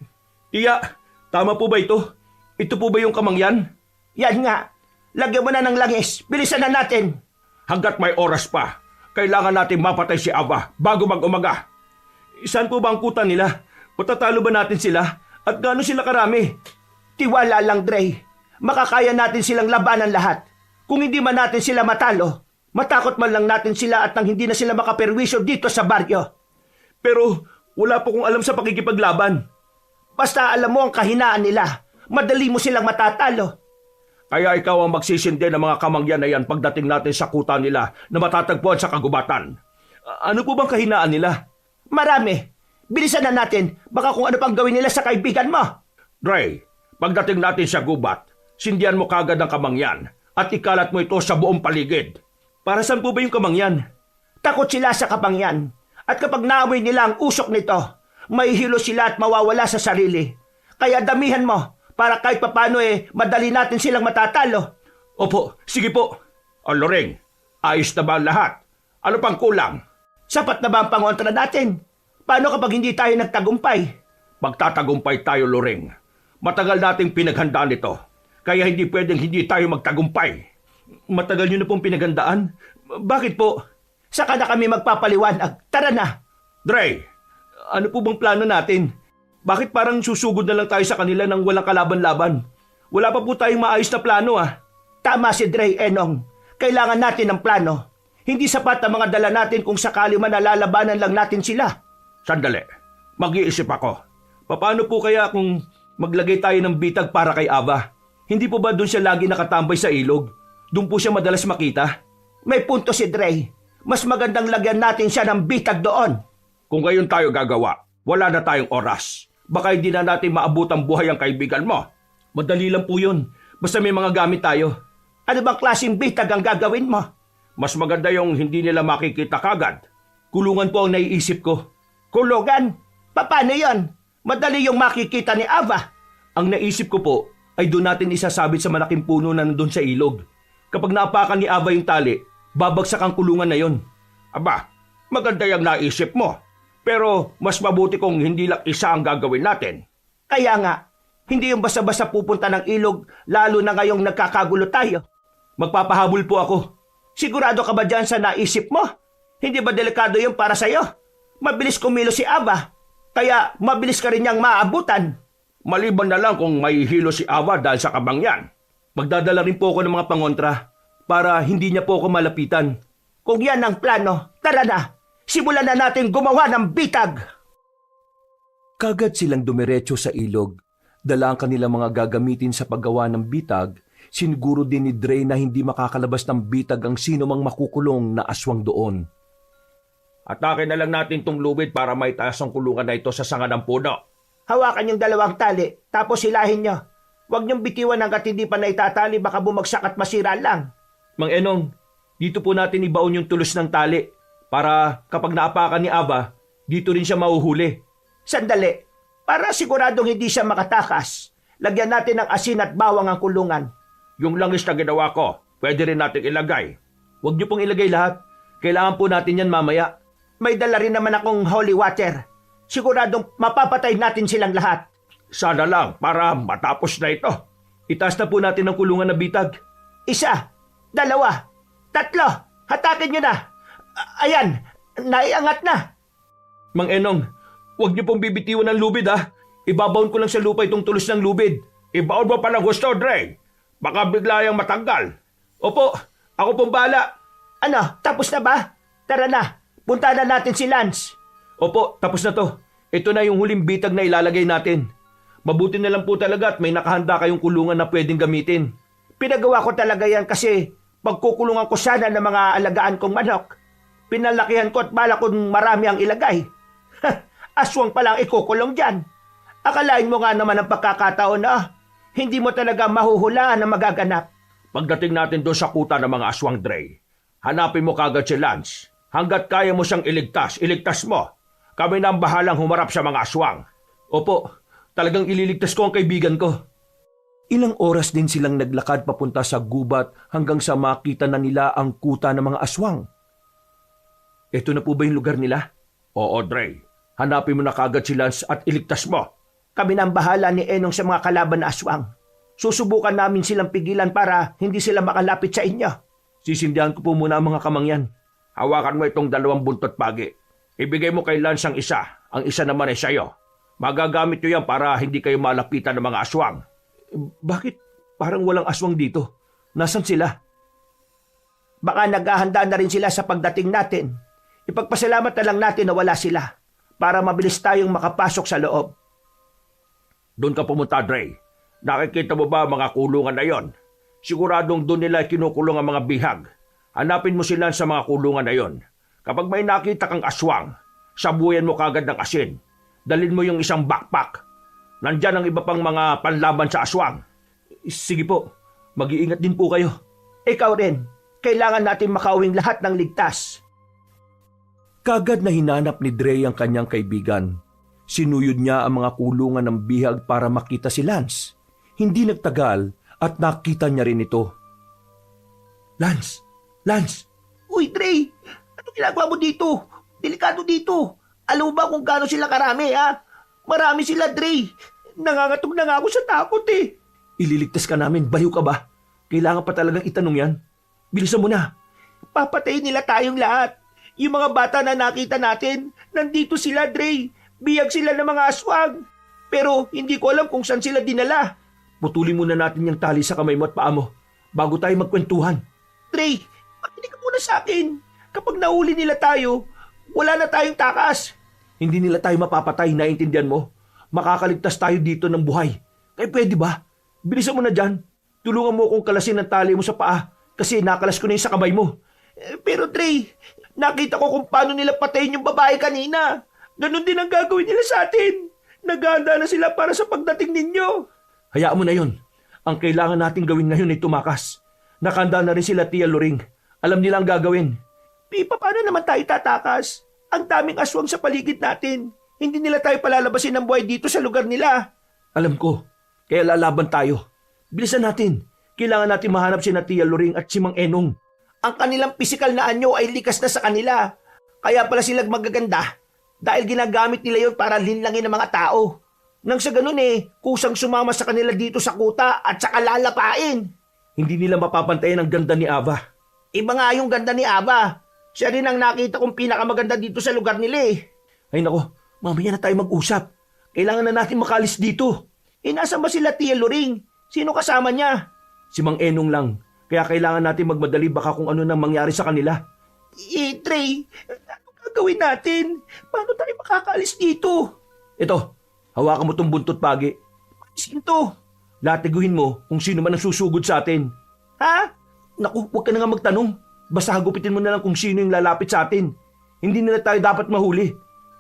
Tiya, tama po ba ito? Ito po ba yung kamangyan? Yan nga. Lagyan mo na ng langis. Bilisan na natin. Hanggat may oras pa, kailangan natin mapatay si Ava bago mag-umaga. Saan po ba ang kuta nila? Patatalo ba natin sila? At gaano sila karami? Tiwala lang, Dre. Makakaya natin silang labanan lahat. Kung hindi man natin sila matalo, matakot man lang natin sila at nang hindi na sila makaperwisyo dito sa baryo. Pero wala po kong alam sa pakikipaglaban. Basta alam mo ang kahinaan nila. Madali mo silang matatalo. Kaya ikaw ang magsisindi ng mga kamangyan na yan pagdating natin sa kuta nila na matatagpuan sa kagubatan. Ano po bang kahinaan nila? Marami. Bilisan na natin. Baka kung ano pang gawin nila sa kaibigan mo. Dre, pagdating natin sa gubat, sindihan mo kagad ang kamangyan at ikalat mo ito sa buong paligid. Para saan po ba yung kamangyan? Takot sila sa kapangyan. At kapag naamoy nila ang usok nito, mahihilo sila at mawawala sa sarili. Kaya damihan mo para kahit papano madali natin silang matatalo. Opo, sige po. O Loring, ayos na ba ang lahat? Ano pang kulang? Sapat na ba ang pangontra natin? Paano kapag hindi tayo nagtagumpay? Magtatagumpay tayo, Loring. Matagal nating pinaghandaan ito. Kaya hindi pwedeng hindi tayo magtagumpay. Matagal nyo na pong pinaghandaan? Bakit po? Saka na kami magpapaliwanag. Tara na. Dre, Ano po bang plano natin? Bakit parang susugod na lang tayo sa kanila nang walang kalaban-laban? Wala pa po tayong maayos na plano Tama si Dre, Enong. Kailangan natin ng plano. Hindi sapat ang mga dala natin kung sakali man nalalabanan lang natin sila. sandali. Mag-iisip ako. Paano po kaya kung maglagay tayo ng bitag para kay Ava? Hindi po ba doon siya lagi nakatambay sa ilog? Doon po siya madalas makita? May punto si Dre. Mas magandang lagyan natin siya ng bitag doon. Kung gayon tayo gagawa, wala na tayong oras. Baka hindi na natin maabot ang buhay ang kaibigan mo. Madali lang po yun. Basta may mga gamit tayo. Ano bang klaseng bitag ang gagawin mo? Mas maganda yung hindi nila makikita kagad. Kulungan po ang naiisip ko. Kulugan? Paano yon? Madali yung makikita ni Ava. Ang naisip ko po ay doon natin isasabit sa malaking puno na nandun sa ilog. Kapag naapakan ni Ava yung tali, babagsak ang kulungan na yon. Aba, maganda yung naisip mo. Pero mas mabuti kung hindi lang isa ang gagawin natin. Kaya nga, hindi yung basta-basta pupunta ng ilog lalo na ngayong nagkakagulo tayo. Magpapahabol po ako. Sigurado ka ba dyan sa naisip mo? Hindi ba delikado yung para sa'yo? Mabilis kumilo si Ava. Kaya mabilis ka rin niyang maabutan. Maliban na lang kung may hilo si Ava dahil sa kamangyan. Magdadala rin po ako ng mga pangontra para hindi niya po ako malapitan. Kung yan ang plano, tara na. Simulan na natin gumawa ng bitag. Kagad silang dumiretso sa ilog. Dala ang kanilang mga gagamitin sa paggawa ng bitag. Siniguro din ni Dre na hindi makakalabas ng bitag ang sino mang makukulong na aswang doon. Atake na lang natin tong lubid para may taas ang kulungan na ito sa sanga ng puno. Hawakan yung dalawang tali, tapos hilahin nyo. Huwag niyong bitiwan hanggat hindi pa naitatali, baka bumagsak at masira lang. Mang Enong, dito po natin ibaon yung tulos ng tali para kapag naapakan ni Ava, dito rin siya mahuhuli. Sandali, para siguradong hindi siya makatakas, lagyan natin ng asin at bawang ang kulungan. Yung langis na ginawa ko, pwede rin natin ilagay. Huwag niyo pong ilagay lahat. Kailangan po natin yan mamaya. May dala rin naman akong holy water. Siguradong mapapatay natin silang lahat. Sana lang para matapos na ito. Itaas na po natin ang kulungan na bitag. 1, 2, 3, hatakin nyo na. Ayan, naiangat na. Mang Enong, huwag niyo pong bibitiwan ng lubid Ibabaon ko lang sa lupa itong tulos ng lubid. Ibaon mo pa ng gusto, Dre. Baka bigla yung matanggal. Opo, ako pong bahala. Ano, tapos na ba? Tara na, punta na natin si Lance. Opo, tapos na to. Ito na yung huling bitag na ilalagay natin. Mabuti na lang po talaga at may nakahanda kayong kulungan na pwedeng gamitin. Pinagawa ko talaga yan kasi pagkukulungan ko sana ng mga alagaan kong manok. Pinalakihan ko at bala kong marami ang ilagay. Aswang palang ikukulong dyan. Akalain mo nga naman ang pagkakataon na hindi mo talaga mahuhulaan ang magaganap. Pagdating natin doon sa kuta ng mga aswang, Dre, hanapin mo kagad si Lance. Hanggat kaya mo siyang iligtas mo. Kami na ang bahalang humarap sa mga aswang. Opo, talagang ililigtas ko ang kaibigan ko. Ilang oras din silang naglakad papunta sa gubat hanggang sa makita na nila ang kuta ng mga aswang. Ito na po ba yung lugar nila? Oo, Dre. Hanapin mo na kagad si Lance at iligtas mo. Kami na ang bahala ni Enong sa mga kalaban na aswang. susubukan namin silang pigilan para hindi sila makalapit sa inyo. Sisindihan ko po muna ang mga kamangyan. Hawakan mo itong 2 buntot pagi. Ibigay mo kay Lance ang isa naman ay sa'yo. Magagamit nyo yan para hindi kayo malapitan ng mga aswang. Bakit parang walang aswang dito? Nasaan sila? Baka naghahanda na rin sila sa pagdating natin. Ipagpasalamat na lang natin na wala sila para mabilis tayong makapasok sa loob. Doon ka pumunta, Dre. Nakikita mo ba ang mga kulungan na yon? Siguradong doon nila kinukulong ang mga bihag. Hanapin mo sila sa mga kulungan na yon. Kapag may nakita kang aswang, sabuyan mo kagad ng asin. Dalhin mo yung isang backpack. Nandyan ang iba pang mga panlaban sa aswang. Sige po, mag-iingat din po kayo. Ikaw rin, kailangan natin makauwing lahat ng ligtas. Kagad na hinanap ni Dre ang kanyang kaibigan. Sinuyod niya ang mga kulungan ng bihag para makita si Lance. Hindi nagtagal at nakita niya rin ito. Lance! Lance! Uy, Dre! Ano ginagawa mo dito? Delikado dito. Alam mo ba kung gaano sila karami, ha? Marami sila, Dre. Nangangatog na nga ako sa takot, eh. Ililigtas ka namin, baliw ka ba? Kailangan pa talagang itanong yan. Bilisan mo na. Papatayin nila tayong lahat. Yung mga bata na nakita natin, nandito sila, Dre. Biyag sila ng mga aswang. Pero hindi ko alam kung saan sila dinala. Putulin muna natin yung tali sa kamay mo at paa mo bago tayo magkwentuhan. Dre, makinig ka muna sa akin. Kapag nahuli nila tayo, wala na tayong takas. Hindi nila tayo mapapatay, naiintindihan mo? Makakaligtas tayo dito ng buhay. Kaya pwede ba? Bilisan mo na dyan. Tulungan mo akong kalasin ng tali mo sa paa kasi nakalas ko na yung sa kamay mo. Pero Dre, nakita ko kung paano nila patayin yung babae kanina. Ganon din ang gagawin nila sa atin. Naghahanda na sila para sa pagdating ninyo. Hayaan mo na yon. Ang kailangan nating gawin ngayon ay tumakas. Nakahanda na rin sila Tia Loring. Alam nila ang gagawin. Paano naman tayo tatakas? Ang daming aswang sa paligid natin. Hindi nila tayo palalabasin ng buhay dito sa lugar nila. Alam ko. Kaya lalaban tayo. Bilisan natin. Kailangan natin mahanap si Tia Loring at si Mang Enong. Ang kanilang pisikal na anyo ay likas na sa kanila. Kaya pala sila magaganda. Dahil ginagamit nila yon para linlangin ng mga tao. Nang sa ganun kusang sumama sa kanila dito sa kuta at saka lalapain. Hindi nila mapapantayan ang ganda ni Ava. Iba nga yung ganda ni Ava. Siya rin ang nakita kong pinakamaganda dito sa lugar nila Ay nako, mamaya na tayo mag-usap. Kailangan na natin makalis dito. Nasaan ba sila Tia Loring? Sino kasama niya? Si Mang Enong lang. Kaya kailangan natin magmadali baka kung ano nang mangyari sa kanila. Trey, ano gagawin natin? Paano tayo makakaalis dito? Ito, hawakan mo tong buntot pagi. Sinto? Latiguhin mo kung sino man ang susugod sa atin. Ha? Naku, huwag ka na nga magtanong. Basta hagupitin mo na lang kung sino yung lalapit sa atin. Hindi nila tayo dapat mahuli.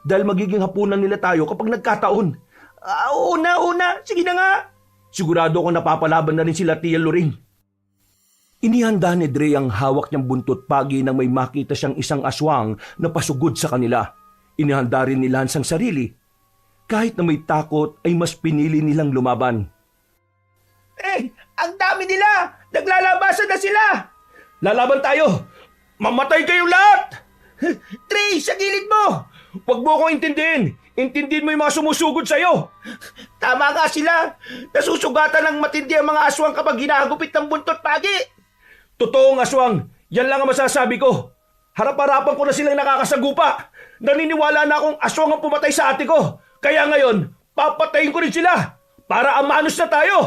Dahil magiging hapunan nila tayo kapag nagkataon. Una. Sige na nga. Sigurado ako napapalaban na rin sila Tia Loring. Inihanda ni Dre ang hawak niyang buntot pagi nang may makita siyang isang aswang na pasugod sa kanila. Inihanda rin ni Lance ang sarili. Kahit na may takot ay mas pinili nilang lumaban. Ang dami nila! Naglalabasan na sila! Lalaban tayo! Mamatay kayo lahat! Trey, sa gilid mo! Huwag mo akong intindihin! Intindihin mo yung mga sumusugod sa'yo! Tama nga sila! Nasusugatan ng matindi ang mga aswang kapag hinahagupit ng buntot pagi! Totoong aswang! Yan lang ang masasabi ko! Harap-harapan ko na silang nakakasagupa! Naniniwala na akong aswang ang pumatay sa ate ko! Kaya ngayon, papatayin ko rin sila! Para amanos na tayo!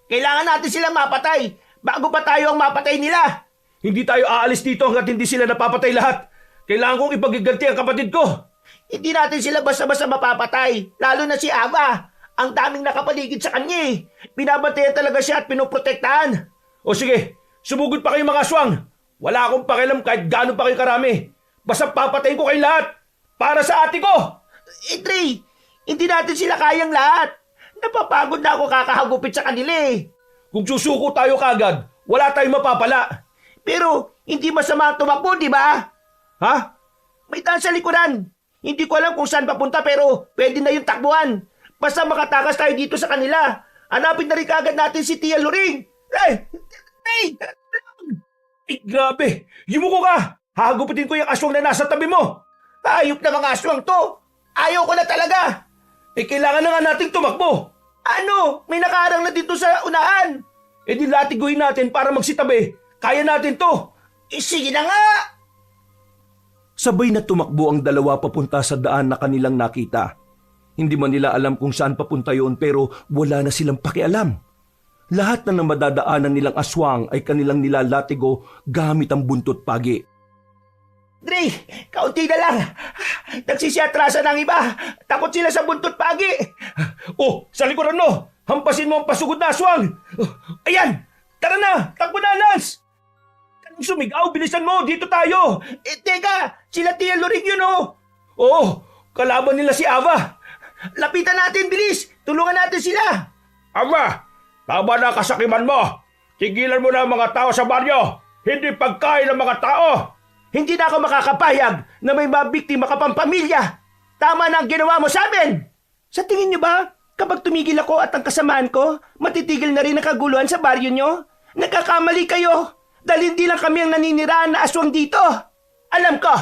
Kailangan natin silang mapatay bago pa tayo ang mapatay nila! Hindi tayo aalis dito hanggat hindi sila napapatay lahat! Kailangan kong ipagiganti ang kapatid ko! Hindi natin sila basta-basta mapapatay, lalo na si Ava. Ang daming nakapaligid sa kanya Binabantayan talaga siya at pinoprotektahan. O sige, sumugod pa kayo mga aswang. Wala akong pakialam kahit gaano pa kayo karami. Basta papatayin ko kayo lahat. Para sa ate ko. Trey, hindi natin sila kayang lahat. Napapagod na ako kakahagupit sa kanila Kung susuko tayo kagad, wala tayong mapapala. Pero hindi masama ang tumakbo, di ba? Ha? May daan sa likuran. Hindi ko alam kung saan papunta pero pwede na yung takbuhan. Basta makatakas tayo dito sa kanila. Hanapin na rin kagad natin si Tia Loring. Hey! Grabe! Yumuko ka! Hagupitin ko yung aswang na nasa tabi mo! Ayop na mga aswang to! Ayaw ko na talaga! Kailangan na nga nating tumakbo! Ano? May nakaharang na dito sa unahan. E di latiguin natin para magsitabi. Kaya natin to. Sige na nga. Sabay na tumakbo ang dalawa papunta sa daan na kanilang nakita. Hindi man nila alam kung saan papunta yun pero wala na silang pakialam. Lahat na ng madadaanan nilang aswang ay kanilang nilalatigo gamit ang buntot pagi. Dre, kaunti na lang. Nagsisiatrasan ng iba. Takot sila sa buntot pagi. Oh, sa likuran mo! Hampasin mo ang pasugod na aswang! Ayan! Tara na! Takbo na, Lance! Kanang sumigaw, bilisan mo! Dito tayo! Teka, sila Tia Loring yun oh. Oo, kalaban nila si Ava! Lapitan natin, bilis. Tulungan natin sila. Ava, tama na kasakiman mo. Tigilan mo na ang mga tao sa baryo. Hindi pagkain ng mga tao. Hindi na ako makakapayag na may mabiktima ka pang pamilya. Tama na ang ginawa mo sa amin. Sa tingin niyo ba, kapag tumigil ako at ang kasamaan ko, matitigil na rin ang kaguluhan sa baryo niyo? Nagkakamali kayo dahil hindi lang kami ang naniniraan na aswang dito. Alam ko,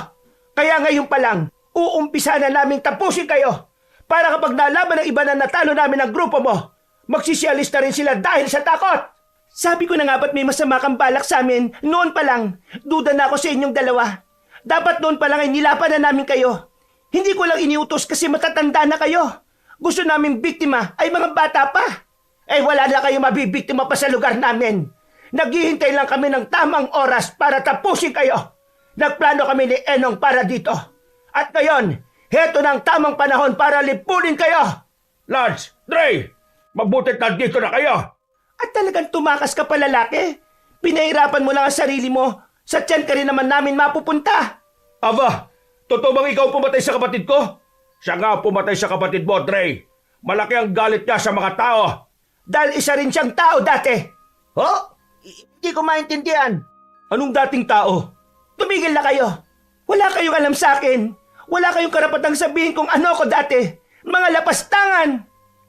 kaya ngayon pa lang, uumpisa na naming tapusin kayo. Para kapag nalaman ng iba na natalo namin ang grupo mo, magsisialista rin sila dahil sa takot. Sabi ko na nga ba't may masama kang balak sa amin, noon pa lang, duda na ako sa inyong dalawa. Dapat noon pa lang ay nilapan na namin kayo. Hindi ko lang iniutos kasi matatanda na kayo. Gusto namin biktima ay mga bata pa. Eh wala na kayo mabibiktima pa sa lugar namin. Naghihintay lang kami ng tamang oras para tapusin kayo. Nagplano kami ni Enong para dito. At ngayon, heto na ang tamang panahon para lipunin kayo. Lance, Dre, mabutit na dito na kayo. At talagang tumakas ka pa lalaki. Pinahirapan mo lang ang sarili mo. Sa tiyan ka rin naman namin mapupunta. Ava, totoo bang ikaw pumatay sa kapatid ko? Siya nga pumatay sa kapatid mo, Dre. Malaki ang galit niya sa mga tao. Dahil isa rin siyang tao dati. Oh? Hindi ko maintindihan. Anong dating tao? Tumigil na kayo. Wala kayong alam sa akin. Wala kayong karapatang sabihin kung ano ko dati. Mga lapastangan.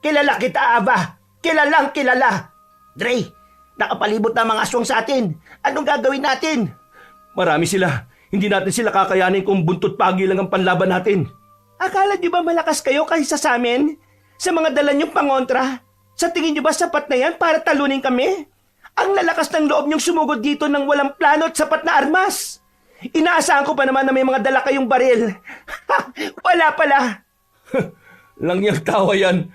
Kilala kita, Ava. Kilalang kilala. Dre, nakapalibot na mga aswang sa atin. Anong gagawin natin? Marami sila. Hindi natin sila kakayanin kung buntot pagi lang ang panlaban natin. Akala niyo ba malakas kayo kaysa sa amin? Sa mga dala niyong pangontra? Sa tingin niyo ba sapat na yan para talunin kami? Ang lalakas ng loob niyong sumugod dito ng walang plano at sapat na armas. Inaasahan ko pa naman na may mga dala kayong baril. Wala pala. Langyang tawa yan.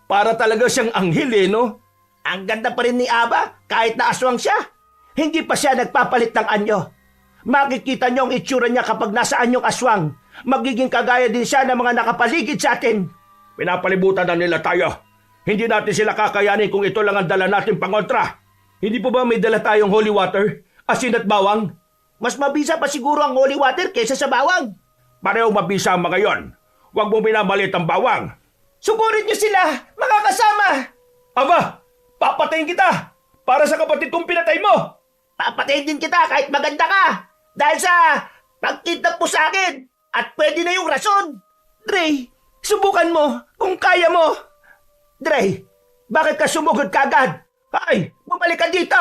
Para talaga siyang anghel no? Ang ganda pa rin ni Ava kahit na aswang siya. Hindi pa siya nagpapalit ng anyo. Makikita niyo ang itsura niya kapag nasa anyong aswang. Magiging kagaya din siya ng mga nakapaligid sa atin. Pinapalibutan na nila tayo. Hindi natin sila kakayanin kung ito lang ang dala natin pangontra. Hindi po ba may dala tayong holy water? Asin at bawang? Mas mabisa pa siguro ang holy water kaysa sa bawang. Parehong mabisa ang mga yon. Huwag mo minamalit ang bawang. Sugurin niyo sila, mga kasama. Aba, papatayin kita para sa kapatid kong pinatay mo. Papatayin din kita kahit maganda ka. Dahil sa pagkidnap mo sa akin. At pwede na yung rason. Dre, subukan mo kung kaya mo. Dre, bakit ka sumugod kagad? Ay, bumalik ka dito.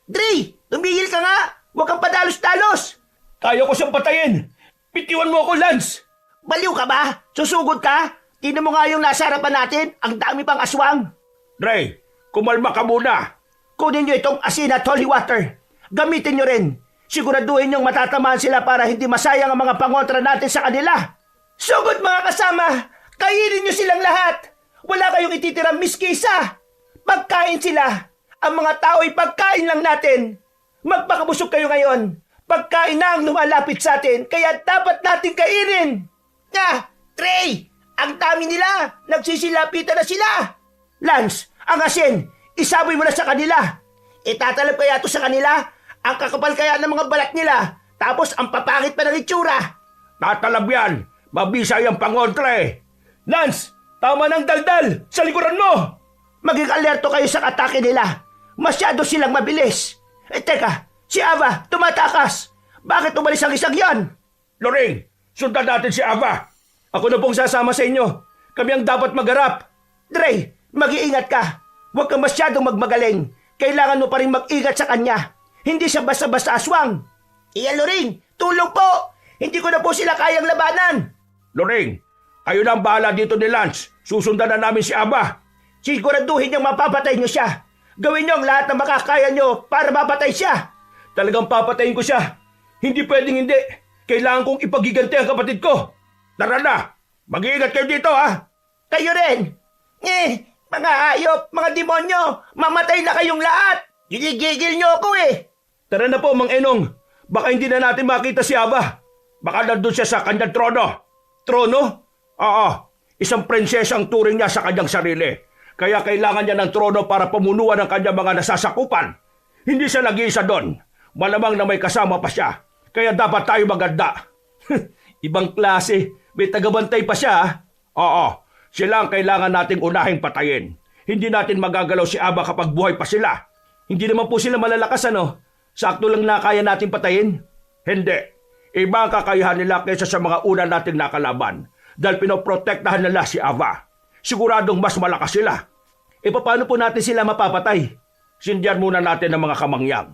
Dre, tumigil ka nga. Huwag kang padalos-dalos. Kaya ko siyang patayin. Bitiwan mo ako, Lance. Baliw ka ba? Susugod ka? Tingnan mo nga yung nasa harapan natin. Ang dami pang aswang. Dre, kumalma ka muna. Kunin nyo itong asin at holy water. Gamitin nyo rin. Siguraduhin nyong matatamaan sila para hindi masayang ang mga pangontra natin sa kanila. Sugod mga kasama! Kainin nyo silang lahat! Wala kayong ititirang miski isa! Pagkain sila! Ang mga tao ay pagkain lang natin! Magpakabusog kayo ngayon! Pagkain na ang lumalapit sa atin, kaya dapat natin kainin! Nga! Trey! Ang dami nila! Nagsisilapitan na sila! Lance! Ang asin! Isaboy mo na sa kanila! Itatalab kaya ito sa kanila? Ang kakapal kaya ng mga balat nila, tapos ang papangit pa ng itsura. Tatalab yan. Mabisa yung pangontra eh. Lance, tama ng daldal. Sa likuran mo. Maging alerto kayo sa atake nila. Masyado silang mabilis. Teka, si Ava, tumatakas. Bakit umalis ang isang yan? Loring, sundan natin si Ava. Ako na pong sasama sa inyo. Kami ang dapat magharap. Dre, mag-iingat ka. Huwag kang masyadong magmagaling. Kailangan mo pa rin mag-ingat sa kanya. Hindi siya basta-basta aswang. Loring, tulong po. Hindi ko na po sila kayang labanan. Loring, kayo na ang bahala dito ni Lance. Susundan na namin si Ava. Siguraduhin niyong mapapatay niyo siya. Gawin niyo ang lahat na makakaya niyo para mapatay siya. Talagang papatayin ko siya. Hindi pwedeng hindi. Kailangan kong ipagiganti ang kapatid ko. Tara na! Mag-iingat kayo dito, ha? Kayo rin! Mga hayop, mga demonyo, mamatay na kayong lahat! Ginigigil niyo ako eh! Tara na po, Mang Enong. Baka hindi na natin makita si Aba. Baka nandun siya sa kanyang trono. Trono? Oo. Isang prinsesa ang turing niya sa kanyang sarili. Kaya kailangan niya ng trono para pamunuan ang kanyang mga nasasakupan. Hindi siya nag-iisa doon. Malamang na may kasama pa siya. Kaya dapat tayo maganda. Ibang klase. May tagabantay pa siya, ha? Oo. Sila ang kailangan nating unahing patayin. Hindi natin magagalaw si Aba kapag buhay pa sila. Hindi naman po sila malalakas, ano? Sakto lang na kaya nating patayin? Hindi. Iba ang kakayahan nila kaysa sa mga una nating nakalaban. Dahil pinoprotektahan nila si Ava. Siguradong mas malakas sila. E paano po natin sila mapapatay? Sindihan muna natin ang mga kamangyang.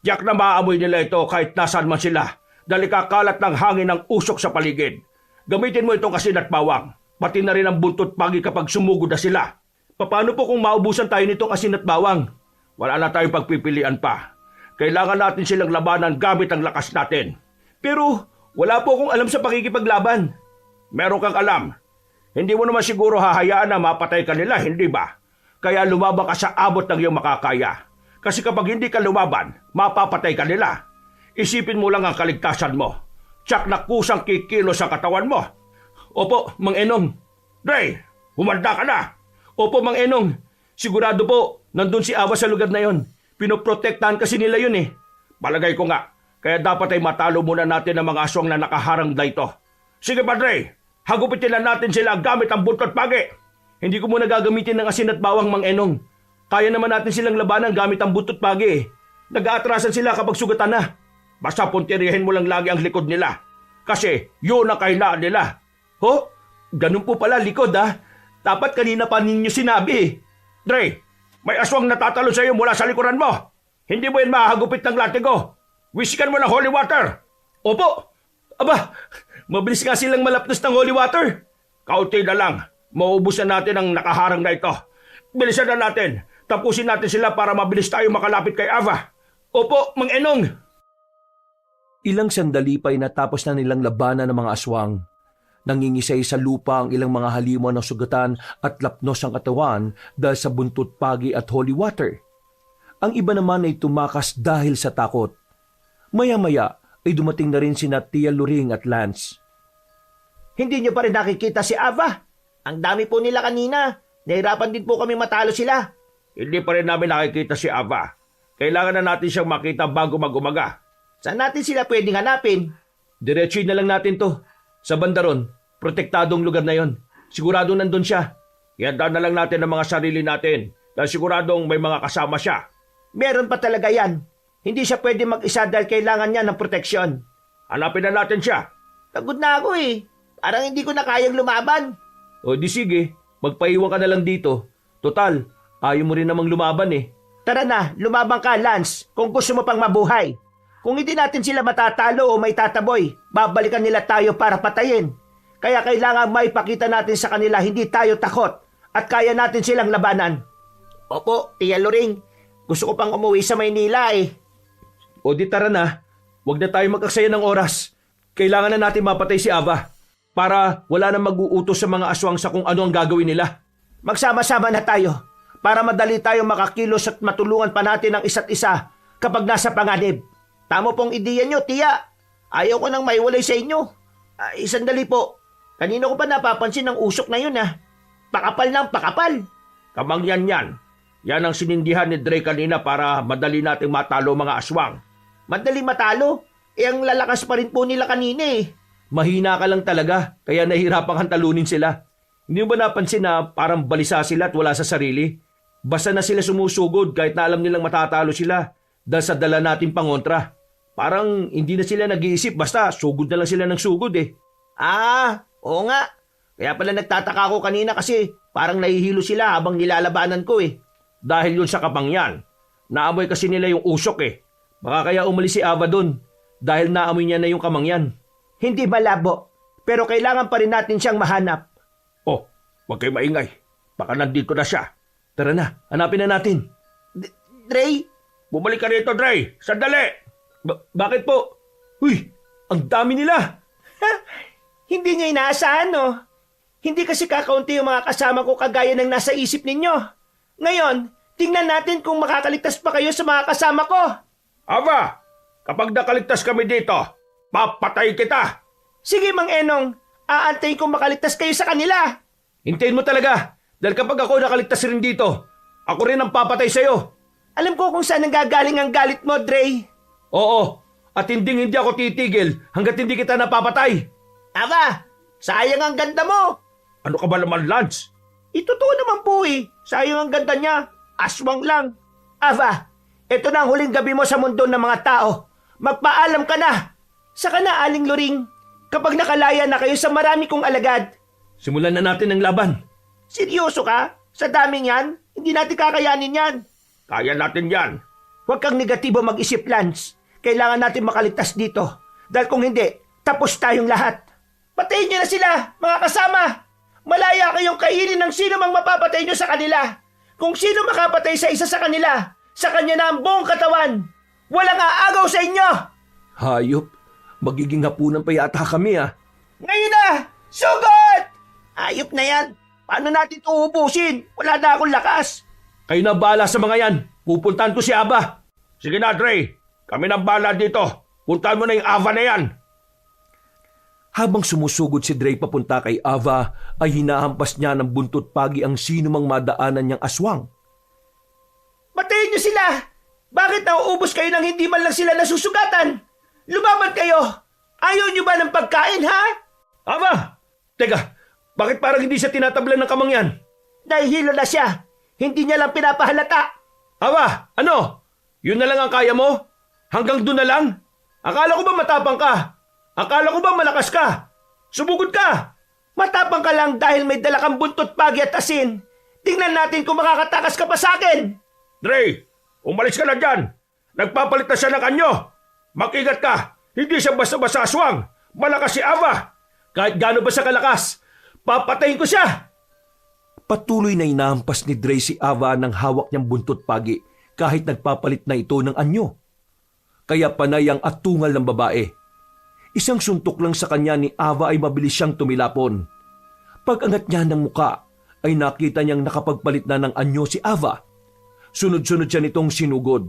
Tiyak na maaamoy nila ito kahit nasaan man sila. Dahil ikakalat ng hangin ng usok sa paligid. Gamitin mo itong asin at bawang. Pati na rin ang buntot pagi kapag sumugod na sila. Paano po kung maubusan tayo nitong asin at bawang? Wala na tayong pagpipilian pa. Kailangan natin silang labanan gamit ang lakas natin. Pero wala po akong alam sa pakikipaglaban. Meron kang alam. Hindi mo naman siguro hahayaan na mapatay ka nila, hindi ba? Kaya lumaban ka sa abot ng iyong makakaya. Kasi kapag hindi ka lumaban, mapapatay ka nila. Isipin mo lang ang kaligtasan mo. Tsak na kusang kikilos sa katawan mo. Opo, Mang Enong. Dre, humanda ka na. Opo, Mang Enong. Sigurado po, nandun si Ava sa lugar na yon. Pinoprotektahan kasi nila yun eh. Palagay ko nga, kaya dapat ay matalo muna natin ang mga aswang na nakaharang dito. Sige, Padre, hagupitin na natin sila gamit ang buntot pagi. Hindi ko muna gagamitin ng asin at bawang, Mang Enong. Kaya naman natin silang labanan gamit ang buntot pagi eh. Nag-aatrasan sila kapag sugatan na. Basta puntirihin mo lang lagi ang likod nila. Kasi yun ang kailangan nila. Ho? Ganun po pala likod ha? Dapat kanina pa ninyo sinabi. Dre, may aswang natatalo sa iyo mula sa likuran mo. Hindi mo yan mahagupit ng latigo. Wisikan mo ng holy water. Opo. Aba, mabilis nga silang malapnos ng holy water. Kaunti na lang. Maubos na natin ang nakaharang na ito. Bilisan na natin. Tapusin natin sila para mabilis tayo makalapit kay Ava. Opo, Mang Enong. Ilang sandali pa'y natapos na nilang labanan ng mga aswang. Nangingisay sa lupa ang ilang mga halimaw ng sugatan at lapnos ang katawan dahil sa buntot pagi at holy water. Ang iba naman ay tumakas dahil sa takot. Maya-maya ay dumating na rin sina Tia Luring at Lance. Hindi niyo pa rin nakikita si Ava. Ang dami po nila kanina. Nahirapan din po kami matalo sila. Hindi pa rin namin nakikita si Ava. Kailangan na natin siyang makita bago mag-umaga. Saan natin sila pwedeng hanapin? Diretsuin na lang natin to. Sa bandaron, protektadong lugar na yon. Sigurado nandun siya. Ihandaan na lang natin ang mga sarili natin dahil siguradong may mga kasama siya. Meron pa talaga yan. Hindi siya pwede mag-isa dahil kailangan niya ng proteksyon. Hanapin na natin siya. Pagod na ako eh. Parang hindi ko na kayang lumaban. O di sige, magpaiwan ka na lang dito. Total, ayaw mo rin namang lumaban eh. Tara na, lumabang ka, Lance, kung gusto mo pang mabuhay. Kung hindi natin sila matatalo o may tataboy, babalikan nila tayo para patayin. Kaya kailangan maipakita natin sa kanila hindi tayo takot at kaya natin silang labanan. Opo, Tia Luring. Gusto ko pang umuwi sa Maynila eh. O di tara na, huwag na tayo magkaksaya ng oras. Kailangan na natin mapatay si Ava para wala na mag-uutos sa mga aswang sa kung ano ang gagawin nila. Magsama-sama na tayo para madali tayong makakilos at matulungan pa natin ang isa't isa kapag nasa panganib. Tama pong ideya nyo, Tia. Ayaw ko nang maiwalay sa inyo. Sandali po. Kanina ko pa napapansin ang usok na yun Pakapal ng pakapal. Kamangyan yan. Yan ang sinindihan ni Dre kanina para madali nating matalo mga aswang. Madali matalo? Ang lalakas pa rin po nila kanina eh. Mahina ka lang talaga, kaya nahihirapan kang talunin sila. Hindi mo ba napansin na parang balisa sila at wala sa sarili? Basta na sila sumusugod kahit na alam nilang matatalo sila dahil sa dala nating pangontra. Parang hindi na sila nag-iisip, basta sugod na lang sila ng sugod eh. Oo nga. Kaya pala nagtataka ako kanina kasi parang nahihilo sila habang nilalabanan ko eh. Dahil yun sa kamangyan. Naamoy kasi nila yung usok eh. Baka kaya umalis si Ava doon dahil naamoy niya na yung kamangyan. Hindi malabo, pero kailangan pa rin natin siyang mahanap. Oh, huwag kayo maingay. Baka nandito na siya. Tara na, hanapin na natin. Dre, Bumalik ka rito, Dre. Sandali. Bakit po? Uy, ang dami nila. Hindi niya inaasahan, no? Hindi kasi kakaunti yung mga kasama ko kagaya ng nasa isip ninyo. Ngayon, tingnan natin kung makakaligtas pa kayo sa mga kasama ko. Ava, kapag nakaligtas kami dito, papatay kita. Sige, Mang Enong, aantayin kong makaligtas kayo sa kanila. Hintayin mo talaga. Dahil kapag ako nakaligtas rin dito, ako rin ang papatay sa'yo. Alam ko kung saan nanggagaling ang galit mo, Dre. Oo, at hindi ako titigil hanggat hindi kita napapatay. Ava, sayang ang ganda mo. Ano ka ba naman, Lance? Totoo naman po eh. Sayang ang ganda niya. Aswang lang. Ava, ito na ang huling gabi mo sa mundo ng mga tao. Magpaalam ka na. Saka na, Aling Luring, kapag nakalaya na kayo sa marami kong alagad. Simulan na natin ang laban. Seryoso ka? Sa daming yan, hindi natin kakayanin yan. Kaya natin yan. Huwag kang negatibo mag-isip, Lance. Kailangan natin makaligtas dito. Dahil kung hindi, tapos tayong lahat. Patayin niyo na sila, mga kasama. Malaya kayong kainin ng sino mang mapapatay niyo sa kanila. Kung sino makapatay sa isa sa kanila, sa kanya na ang buong katawan. Walang aagaw sa inyo. Hayop, magiging hapunan pa yata kami ah. Ngayon na, sugod! Ayop na yan. Paano natin ito ubusin? Wala na akong lakas. Kayo na bahala sa mga yan. Pupuntahan ko si Aba. Sige na, Dre. Kami nang bala dito. Puntahan mo na yung Ava na yan. Habang sumusugod si Dre papunta kay Ava, ay hinahampas niya ng buntot pagi ang sino mang madaanan niyang aswang. Patayin niyo sila! Bakit nauubos kayo nang hindi man lang sila nasusugatan? Lumaban kayo! Ayaw niyo ba ng pagkain, ha? Aba! Teka, bakit parang hindi siya tinatablan ng kamangyan? Nahihilo na siya. Hindi niya lang pinapahalata. Aba, ano? Yun na lang ang kaya mo? Hanggang doon na lang? Akala ko ba matapang ka? Akala ko ba malakas ka? Sumugod ka! Matapang ka lang dahil may dala kang buntot pagi at asin. Tingnan natin kung makakatakas ka pa sa akin. Dre, umalis ka na dyan. Nagpapalit na siya ng anyo. Mag-ingat ka. Hindi siya basta-basta aswang. Malakas si Ava. Kahit gaano ba siya kalakas, papatayin ko siya! Patuloy na inahampas ni Dre si Ava ng hawak niyang buntot pagi kahit nagpapalit na ito ng anyo. Kaya panay ang atungal ng babae. Isang suntok lang sa kanya ni Ava ay mabilis siyang tumilapon. Pag-angat niya ng muka ay nakita niyang nakapagpalit na ng anyo si Ava. Sunod-sunod siya nitong sinugod.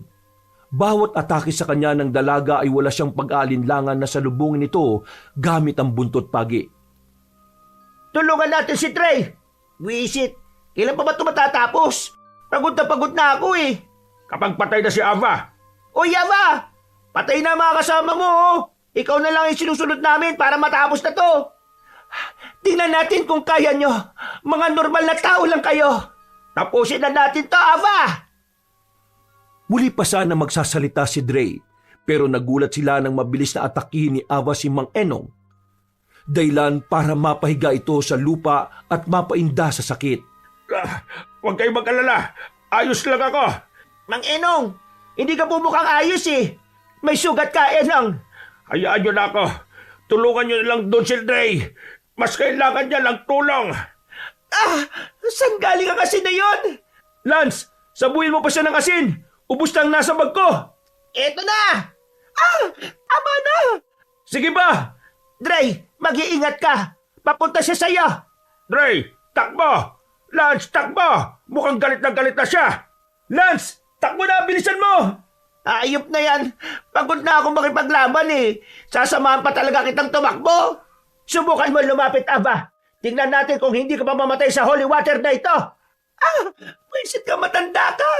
Bawat atake sa kanya ng dalaga ay wala siyang pag-aalinlangan na salubungin ito gamit ang buntot pagi. Tulungan natin si Dre. Wisit, kailan pa ba ito matatapos? Pagod na ako eh. Kapag patay na si Ava, Oy, Ava! Patay na mga kasama mo, oh. Ikaw na lang yung sinusunod namin para matapos na to. Tingnan natin kung kaya nyo. Mga normal na tao lang kayo. Tapusin na natin to, Ava! Muli pa sana magsasalita si Dre, pero nagulat sila nang mabilis na atakihin ni Ava si Mang Enong. Daylan para mapahiga ito sa lupa at mapainda sa sakit. huwag kayong mag-alala. Ayos lang ako. Mang Enong, hindi ka po mukhang ayos eh. May sugat ka, Enong. Hayaan nyo na ako. Tulungan nyo na lang doon si Dre. Mas kailangan niya lang tulong. Saan galing ang asin na yun? Lance, sabuhin mo pa siya ng asin. Ubus na ang nasa bag ko. Eto na! Ama na! Sige ba? Dre, mag-iingat ka. Papunta siya sa'yo. Dre, takbo! Lance, takbo! Mukhang galit na siya. Lance, takbo na, bilisan mo! Ayop na yan. Pagod na akong makipaglaban eh. Sasamahan pa talaga kitang tumakbo. Subukan mo lumapit, Ava. Tingnan natin kung hindi ka pa mamatay sa holy water na ito. Wisit ka, matanda ka.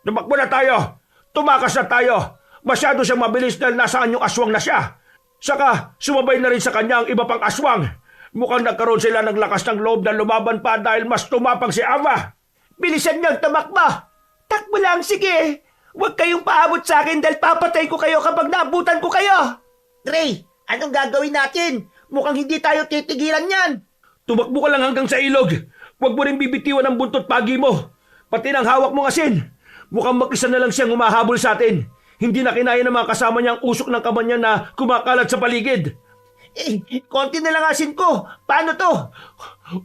Tumakbo na tayo. Tumakas na tayo. Masyado siyang mabilis dahil nasaan yung aswang na siya. Saka, sumabay na rin sa kanya ang iba pang aswang. Mukhang nagkaroon sila ng lakas ng loob na lumaban pa dahil mas tumapang si Ava. Bilisan niyang tumakbo. Takbo lang, sige. Huwag kayong paabot sa akin dahil papatay ko kayo kapag naabutan ko kayo. Dre, anong gagawin natin? Mukhang hindi tayo titigilan yan. Tumakbo ka lang hanggang sa ilog. Huwag mo rin bibitiwan ang buntot pagi mo. Pati ng hawak mong asin. Mukhang mag-isa na lang siyang humahabol sa atin. Hindi na kinaya ng mga kasama niya ang usok ng kamay niya na kumakalat sa paligid. Konti na lang asin ko. Paano to?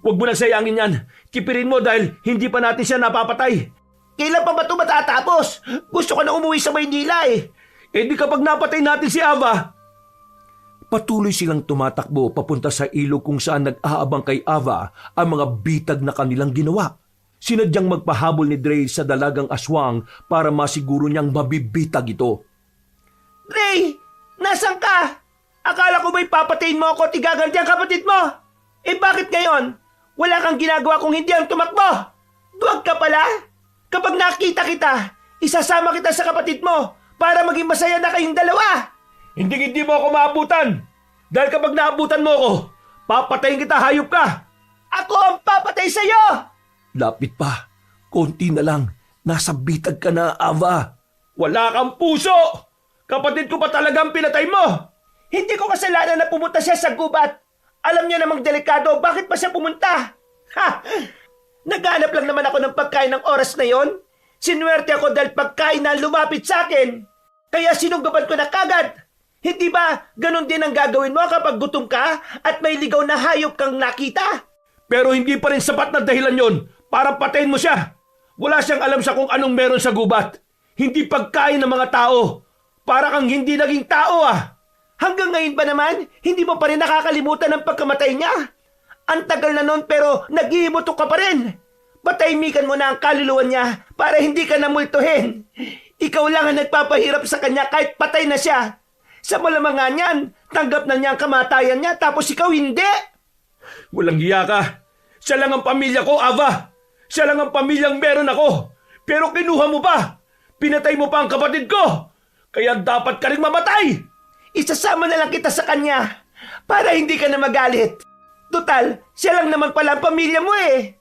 Huwag mo nang sayangin yan. Kipirin mo dahil hindi pa natin siya napapatay. Kailan pa ba ito matatapos? Gusto ko na umuwi sa Maynila eh. Eh di kapag napatay natin si Ava, Patuloy silang tumatakbo papunta sa ilog kung saan nag-aabang kay Ava ang mga bitag na kanilang ginawa. Sinadyang magpahabol ni Dre sa dalagang aswang para masiguro niyang mabibitag ito. Ray, nasan ka? Akala ko ba'y papatayin mo ako at igaganti ang kapatid mo? Eh bakit ngayon? Wala kang ginagawa kung hindi ang tumakbo. Duwag ka pala. Kapag nakita kita, isasama kita sa kapatid mo para maging masaya na kayong dalawa. hindi mo ako maabutan. Dahil kapag naabutan mo ako, papatayin kita, hayop ka. Ako ang papatay sa'yo! Lapit pa. Konti na lang. Nasa bitag ka na, Ava. Wala kang puso! Kapatid ko pa talagang pinatay mo! Hindi ko kasalanan na pumunta siya sa gubat. Alam niya namang delikado, bakit pa siya pumunta? Ha! Naghanap lang naman ako ng pagkain ng oras na yon. Sinuwerte ako dahil pagkain na lumapit sa akin. Kaya sinunggaban ko na kagad. Hindi ba ganun din ang gagawin mo kapag gutom ka at may ligaw na hayop kang nakita? Pero hindi pa rin sapat na dahilan yon para patayin mo siya. Wala siyang alam sa kung anong meron sa gubat. Hindi pagkain ng mga tao. Para kang hindi naging tao ah. Hanggang ngayon ba naman, hindi mo pa rin nakakalimutan ang pagkamatay niya? Ang tagal na nun pero nag-iimutok ka pa rin. Patahimikan mo na ang kaluluwa niya para hindi ka namultuhin. Ikaw lang ang nagpapahirap sa kanya kahit patay na siya. Sa malamangan niyan, tanggap na niya ang kamatayan niya tapos ikaw hindi. Walang hiya ka. Siya lang ang pamilya ko, Ava. Siya lang ang pamilyang meron ako. Pero kinuha mo pa. Pinatay mo pa ang kapatid ko. Kaya dapat ka rin mamatay. Isasama na lang kita sa kanya para hindi ka na magalit. Total, siya lang naman pala ang pamilya mo eh.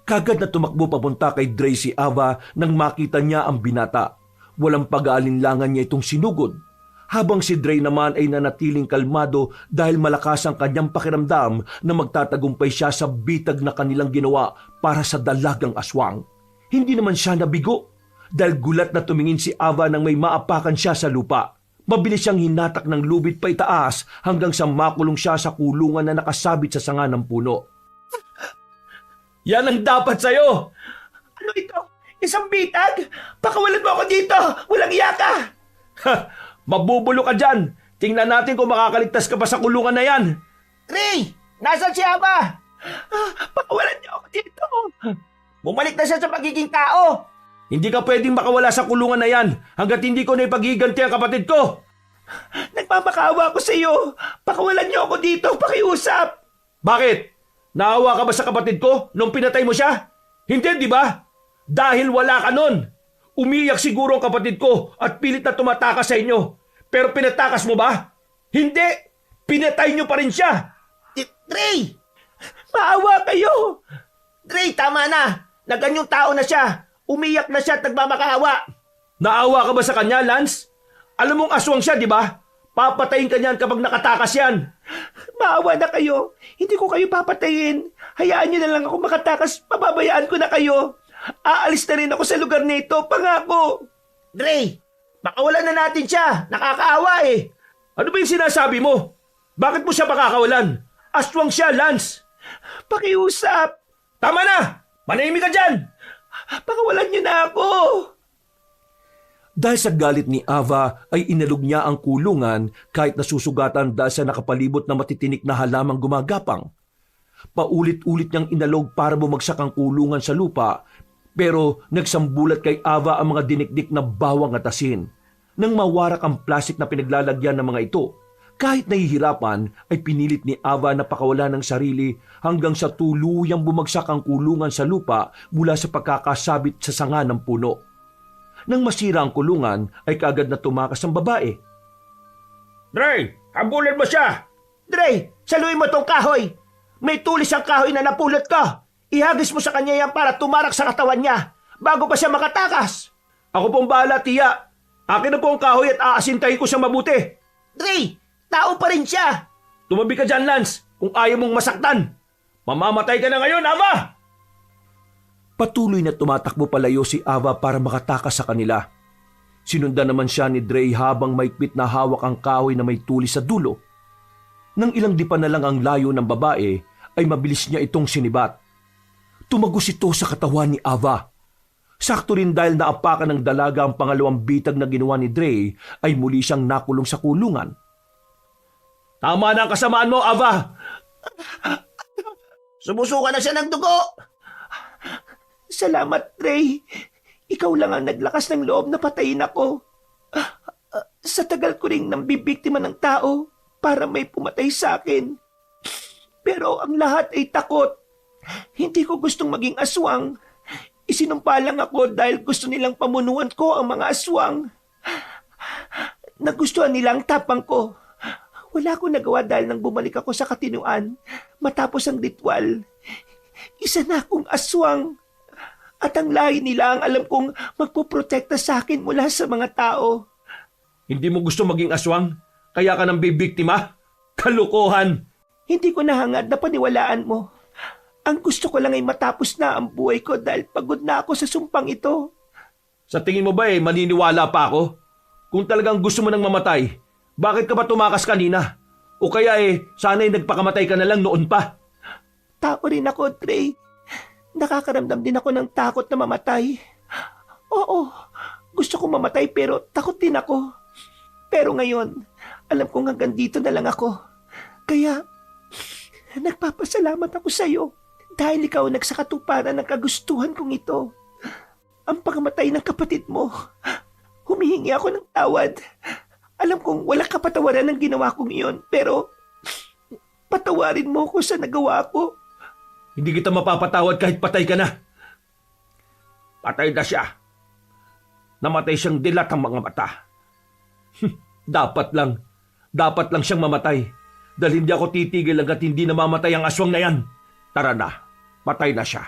Kagad na tumakbo papunta kay Dre si Ava nang makita niya ang binata. Walang pag-aalinlangan niya itong sinugod. Habang si Dre naman ay nanatiling kalmado dahil malakas ang kanyang pakiramdam na magtatagumpay siya sa bitag na kanilang ginawa para sa dalagang aswang. Hindi naman siya nabigo dahil gulat na tumingin si Ava nang may maapakan siya sa lupa. Mabilis siyang hinatak ng lubid pa itaas hanggang sa makulong siya sa kulungan na nakasabit sa sanga ng puno. Yan ang dapat sa'yo. Ano ito? Isang bitag? Pakawalan mo ako dito! Walang iya ka! Ha, mabubulo ka dyan. Tingnan natin kung makakaligtas ka pa sa kulungan na yan. Ray! Nasaan si Aba? Pakawalan niyo ako dito! Bumalik na siya sa pagiging tao! Hindi ka pwedeng makawala sa kulungan na yan hanggat hindi ko na ipagiganti ang kapatid ko. Nagpapakawa ako sa iyo! Pakawalan niyo ako dito! Pakiusap! Bakit? Naawa ka ba sa kapatid ko nung pinatay mo siya? Hindi, di ba? Dahil wala ka nun. Umiyak siguro ang kapatid ko at pilit na tumatakas sa inyo. Pero pinatakas mo ba? Hindi! Pinatay niyo pa rin siya! Ray! Maawa kayo! Ray, tama na! Naganyong tao na siya! Umiyak na siya at nagmamakaawa! Naawa ka ba sa kanya, Lance? Alam mong aswang siya, di ba? Papatayin ka niyan kapag nakatakas yan. Maawa na kayo! Hindi ko kayo papatayin! Hayaan niyo na lang ako makatakas, pababayaan ko na kayo! Aalis na rin ako sa lugar nito, pangako! Ray, makawalan na natin siya! Nakakaawa eh! Ano ba yung sinasabi mo? Bakit mo siya pakakawalan? Aswang siya, Lance! Pakiusap! Tama na! Manahimik ka dyan! Pakawalan niyo na ako! Dahil sa galit ni Ava ay inalog niya ang kulungan kahit nasusugatan dahil sa nakapalibot na matitinik na halamang gumagapang. Paulit-ulit niyang inalog para bumagsak ang kulungan sa lupa pero nagsambulat kay Ava ang mga dinikdik na bawang at asin. Nang mawarak ang plastik na pinaglalagyan ng mga ito, kahit nahihirapan ay pinilit ni Ava na pakawala ng sarili hanggang sa tuluyang bumagsak ang kulungan sa lupa mula sa pagkakasabit sa sanga ng puno. Nang masira ang kulungan ay kaagad na tumakas ang babae. Dre, habulin mo siya! Dre, saluhin mo tong kahoy! May tulis ang kahoy na napulot ko! Ihagis mo sa kanya yan para tumarak sa katawan niya bago pa siya makatakas! Ako pong bahala, tiya. Akin na po ang kahoy at aasintahin ko siya mabuti. Dre, tao pa rin siya! Tumabi ka dyan, Lance, kung ayaw mong masaktan. Mamamatay ka na ngayon, Ava! Patuloy na tumatakbo palayo si Ava para makatakas sa kanila. Sinundan naman siya ni Dre habang maikpit na hawak ang kahoy na may tulis sa dulo. Nang ilang dipa na lang ang layo ng babae, ay mabilis niya itong sinibat. tumagos ito sa katawan ni Ava. Sakto rin dahil naapakan ng dalaga ang pangalawang bitag na ginawa ni Dre ay muli siyang nakulong sa kulungan. Tama na ang kasamaan mo, Ava! Sumusuka na siya ng dugo! Salamat, Ray. Ikaw lang ang naglakas ng loob na patayin ako. Sa tagal ko ring nambibiktima ng tao para may pumatay sa akin. Pero ang lahat ay takot. Hindi ko gustong maging aswang. Isinumpa lang ako dahil gusto nilang pamunuan ko ang mga aswang. Nagustuhan nilang tapang ko. Wala akong nagawa dahil nang bumalik ako sa katinuan matapos ang ritual. Isa na akong aswang. At ang lahi nila ang alam kong magpoprotekta sa akin mula sa mga tao. Hindi mo gusto maging aswang? Kaya ka nang bibiktima? Kalukuhan! Hindi ko nahangad na paniwalaan mo. Ang gusto ko lang ay matapos na ang buhay ko dahil pagod na ako sa sumpang ito. Sa tingin mo ba maniniwala pa ako? Kung talagang gusto mo nang mamatay, bakit ka ba tumakas kanina? O kaya sana'y nagpakamatay ka na lang noon pa? Tao rin ako, Trey. Nakakaramdam din ako ng takot na mamatay. Oo, gusto kong mamatay pero takot din ako. Pero ngayon, alam kong hanggang dito na lang ako. Kaya, nagpapasalamat ako sa iyo dahil ikaw nagsakatuparan ng kagustuhan kong ito. Ang pagkamatay ng kapatid mo, humihingi ako ng tawad. Alam kong wala kapatawaran ng ginawa kong iyon, pero patawarin mo ko sa nagawa ko. Hindi kita mapapatawad kahit patay ka na. Patay na siya. Namatay siyang dilat ang mga mata. Dapat lang siyang mamatay. Dahil hindi ako titigil hanggat hindi namamatay ang aswang na yan. Tara na, patay na siya.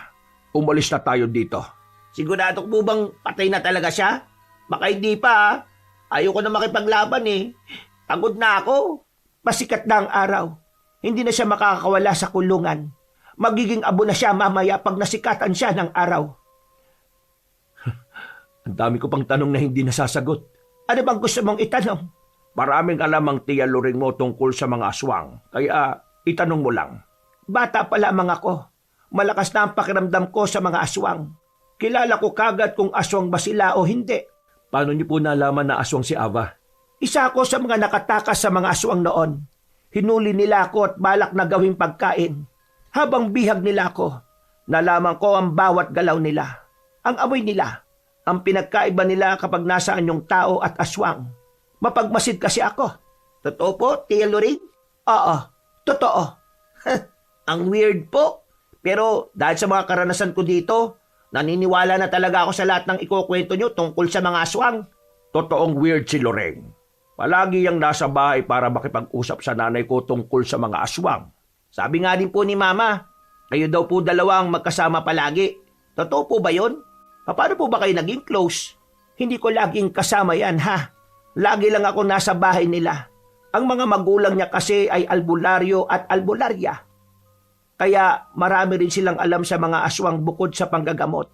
Umalis na tayo dito. Sigurado po bang patay na talaga siya? Baka hindi pa. Ayoko na makipaglaban eh. Pagod na ako. Pasikat na ang araw. Hindi na siya makakawala sa kulungan. Magiging abo na siya mamaya pag nasikatan siya ng araw. Ang dami ko pang tanong na hindi nasasagot. Ano bang gusto mong itanong? Maraming alam ang tiya luring mo tungkol sa mga aswang. Kaya itanong mo lang. Bata pa lamang ako. Malakas na ang pakiramdam ko sa mga aswang. Kilala ko kagad kung aswang ba sila o hindi. Paano niyo po nalaman na aswang si Ava? Isa ako sa mga nakatakas sa mga aswang noon. Hinuli nila ako at balak na gawing pagkain. Habang bihag nila ako, nalaman ko ang bawat galaw nila. Ang amoy nila. Ang pinagkaiba nila kapag nasaan yung tao at aswang. Mapagmasid kasi ako. Totoo po, Tia Loring? Oo, totoo. Ang weird po. Pero dahil sa mga karanasan ko dito, naniniwala na talaga ako sa lahat ng ikukwento nyo tungkol sa mga aswang. Totoong weird si Loreng. Palagi yang nasa bahay para makipag-usap sa nanay ko tungkol sa mga aswang. Sabi nga din po ni Mama, kayo daw po dalawang magkasama palagi. Totoo po ba yun? Paano po ba kayo naging close? Hindi ko laging kasama yan, ha? Lagi lang ako nasa bahay nila. Ang mga magulang niya kasi ay albularyo at albularya. Kaya marami rin silang alam sa mga aswang bukod sa panggagamot.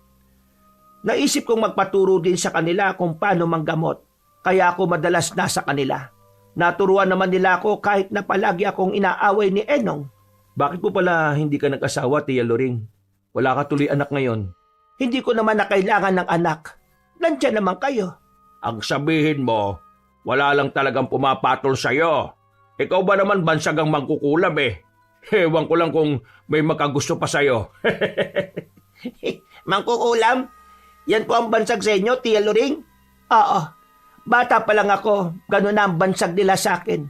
Naisip kong magpaturo din sa kanila kung paano manggamot. Kaya ako madalas nasa kanila. Naturuan naman nila ako kahit na palagi akong inaaway ni Enong. Bakit po pala hindi ka nag-asawa, Tia Loring? Wala ka tuloy anak ngayon. Hindi ko naman na kailangan ng anak. Nandiyan naman kayo. Ang sabihin mo, wala lang talagang pumapatol sa'yo. Ikaw ba naman bansagang mangkukulam eh? Ewan ko lang kung may makagusto pa sa'yo. Mangkukulam? Yan po ang bansag sa inyo, Tia Loring? Oo. Bata pa lang ako, gano'n na ang bansag nila sa akin.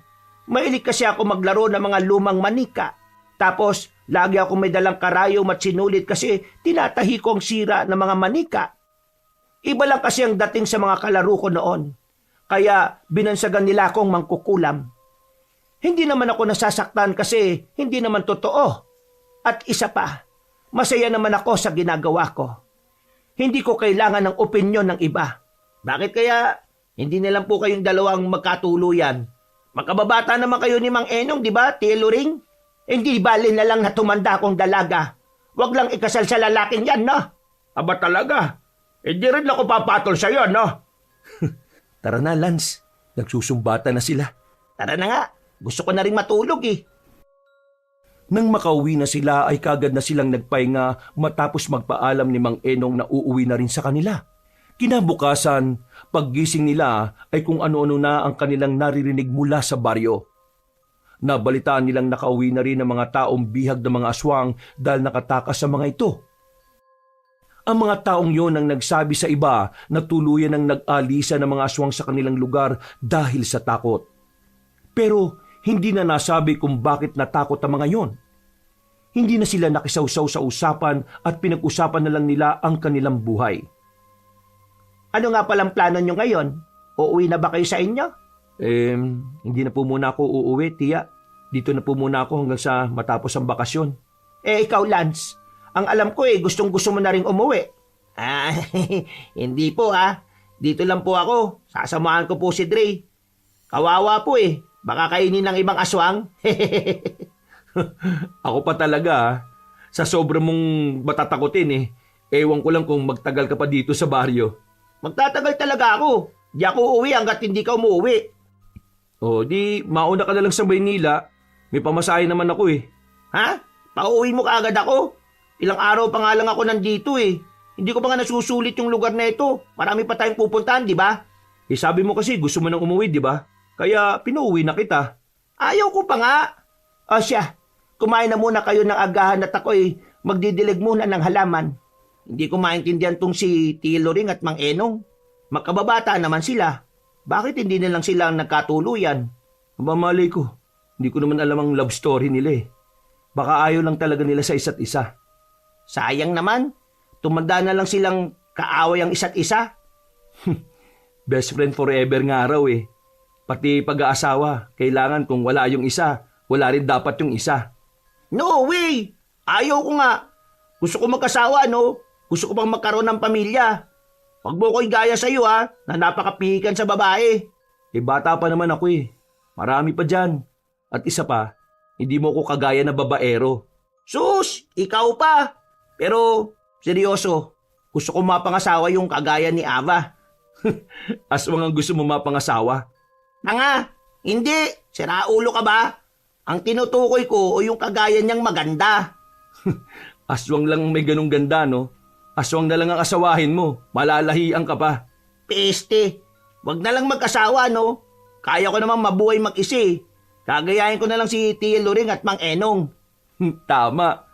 Mahilig kasi ako maglaro ng mga lumang manika. Tapos, lagi ako may dalang karayom at sinulit kasi tinatahi ko ang sira ng mga manika. Iba lang kasi ang dating sa mga kalaro ko noon. Kaya binansagan nila akong mangkukulam. Hindi naman ako nasasaktan kasi hindi naman totoo. At isa pa, masaya naman ako sa ginagawa ko. Hindi ko kailangan ng opinyon ng iba. Bakit kaya hindi na lang po kayong dalawang magkatuluyan? Magkababata naman kayo ni Mang Enong, di ba, Tia Loring? Hindi bali na lang na tumanda akong dalaga. Huwag lang ikasal sa lalaking yan, no? Aba talaga? Hindi rin ako papatol sa'yo, no? Tara na, Lance. Nagsusumbata na sila. Tara na nga, gusto ko na rin matulog eh. Nang makauwi na sila ay kagad na silang nagpahinga matapos magpaalam ni Mang Enong na uuwi na rin sa kanila. Kinabukasan, paggising nila ay kung ano-ano na ang kanilang naririnig mula sa baryo. Nabalitaan nilang nakauwi na rin ang mga taong bihag ng mga aswang dahil nakatakas sa mga ito. Ang mga taong yon ang nagsabi sa iba na tuluyan ang nag-alisa ng mga aswang sa kanilang lugar dahil sa takot. Pero hindi na nasabi kung bakit natakot ang mga yon. Hindi na sila nakisawsaw sa usapan at pinag-usapan na lang nila ang kanilang buhay. Ano nga palang plano nyo ngayon? Uuwi na ba kayo sa inyo? Hindi na po muna ako uuwi, tiya. Dito na po muna ako hanggang sa matapos ang bakasyon. Ikaw, Lance. Ang alam ko gustong-gusto mo na rin umuwi. Hindi po Dito lang po ako. Sasamahan ko po si Dre. Kawawa po Baka kainin ng ibang aswang. Ako pa talaga, sa sobrang mong matatakotin ewan ko lang kung magtagal ka pa dito sa baryo. Magtatagal talaga ako. Di ako uuwi hanggat hindi ka umuwi. O di, mauna ka na lang sa Maynila. May pamasahe naman ako Ha? Pauwi mo kaagad ako? Ilang araw pa nga lang ako nandito Hindi ko pa nga nasusulit yung lugar na ito. Marami pa tayong pupuntahan, di ba? Sabi mo kasi gusto mo nang umuwi, di ba? Kaya pinauwi na kita. Ayaw ko pa nga. O siya, kumain na muna kayo ng agahan at ako'y magdidilig muna ng halaman. Hindi ko maintindihan tong si Tia Loring at Mang Enong. Magkababata naman sila. Bakit hindi na lang sila ang nagkatuluyan? Mamalay ko, hindi ko naman alam ang love story nila Baka ayaw lang talaga nila sa isa't isa. Sayang naman. Tumanda na lang silang kaaway ang isa't isa. Best friend forever nga raw Pati pag-aasawa, kailangan kung wala yung isa, wala rin dapat yung isa. No way! Ayaw ko nga. Gusto ko magkasawa, no? Gusto ko pang magkaroon ng pamilya. Huwag mo ko'y gaya sa'yo, na napakapihikan sa babae. Bata pa naman ako Marami pa dyan. At isa pa, hindi mo ko kagaya na babaero. Sus! Ikaw pa! Pero, seryoso, gusto ko mapangasawa yung kagaya ni Ava. Aswang ang gusto mo mapangasawa. Tanga! Hindi! Siraulo ka ba? Ang tinutukoy ko o yung kagaya niyang maganda. Aswang lang may ganung ganda, no? Aswang na lang ang asawahin mo. Malalahian ka pa. Peste! Wag na lang mag-asawa, no? Kaya ko naman mabuhay mag-isa Kagayahin ko na lang si Tia Loring at Mang Enong. Tama.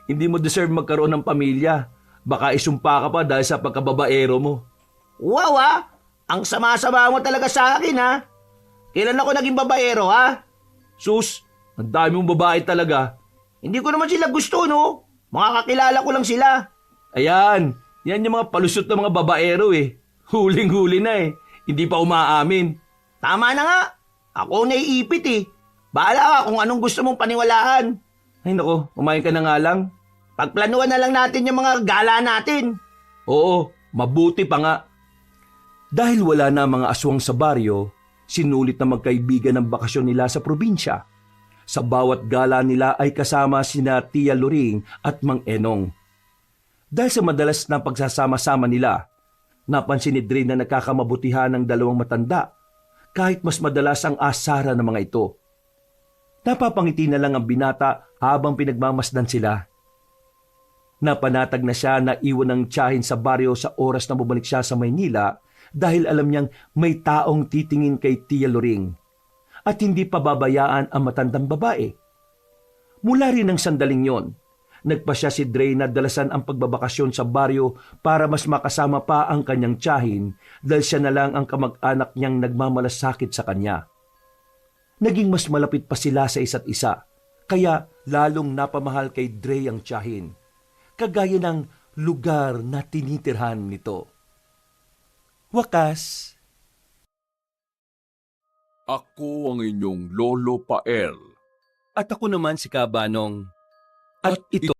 Hindi mo deserve magkaroon ng pamilya. Baka isumpa ka pa dahil sa pagkababaero mo. Wow, Ang sama-sama mo talaga sa akin, Kailan ako naging babaero, Sus, ang dami mong babae talaga. Hindi ko naman sila gusto, no? Mga kakilala ko lang sila. Ayan, yan yung mga palusot na mga babaero Huling-huli na Hindi pa umaamin. Tama na nga. Ako naiipit Bahala ka kung anong gusto mong paniwalaan. Ay nako, kumain ka na nga lang. Pagplanuhan na lang natin yung mga gala natin. Oo, mabuti pa nga. Dahil wala na mga aswang sa baryo, sinulit na magkaibigan ng bakasyon nila sa probinsya. Sa bawat gala nila ay kasama sina Tia Loring at Mang Enong. Dahil sa madalas na pagsasama-sama nila, napansin ni Dre na nagkakamabutihan ng dalawang matanda kahit mas madalas ang asara ng mga ito. Napapangiti na lang ang binata habang pinagmamasdan sila. Napanatag na siya na iwan ng tiyahin sa baryo sa oras na bumalik siya sa Maynila dahil alam niyang may taong titingin kay Tia Loring at hindi pababayaan ang matandang babae. Mula rin ng sandaling yon, nagpasya si Dre na dalasan ang pagbabakasyon sa baryo para mas makasama pa ang kanyang tiyahin dahil siya na lang ang kamag-anak niyang nagmamalasakit sa kanya. Naging mas malapit pa sila sa isa't isa, kaya lalong napamahal kay Dre ang tiyahin, kagaya ng lugar na tinitirhan nito. Wakas. Ako ang inyong Lolo Pael. At ako naman si Kabanong. At ito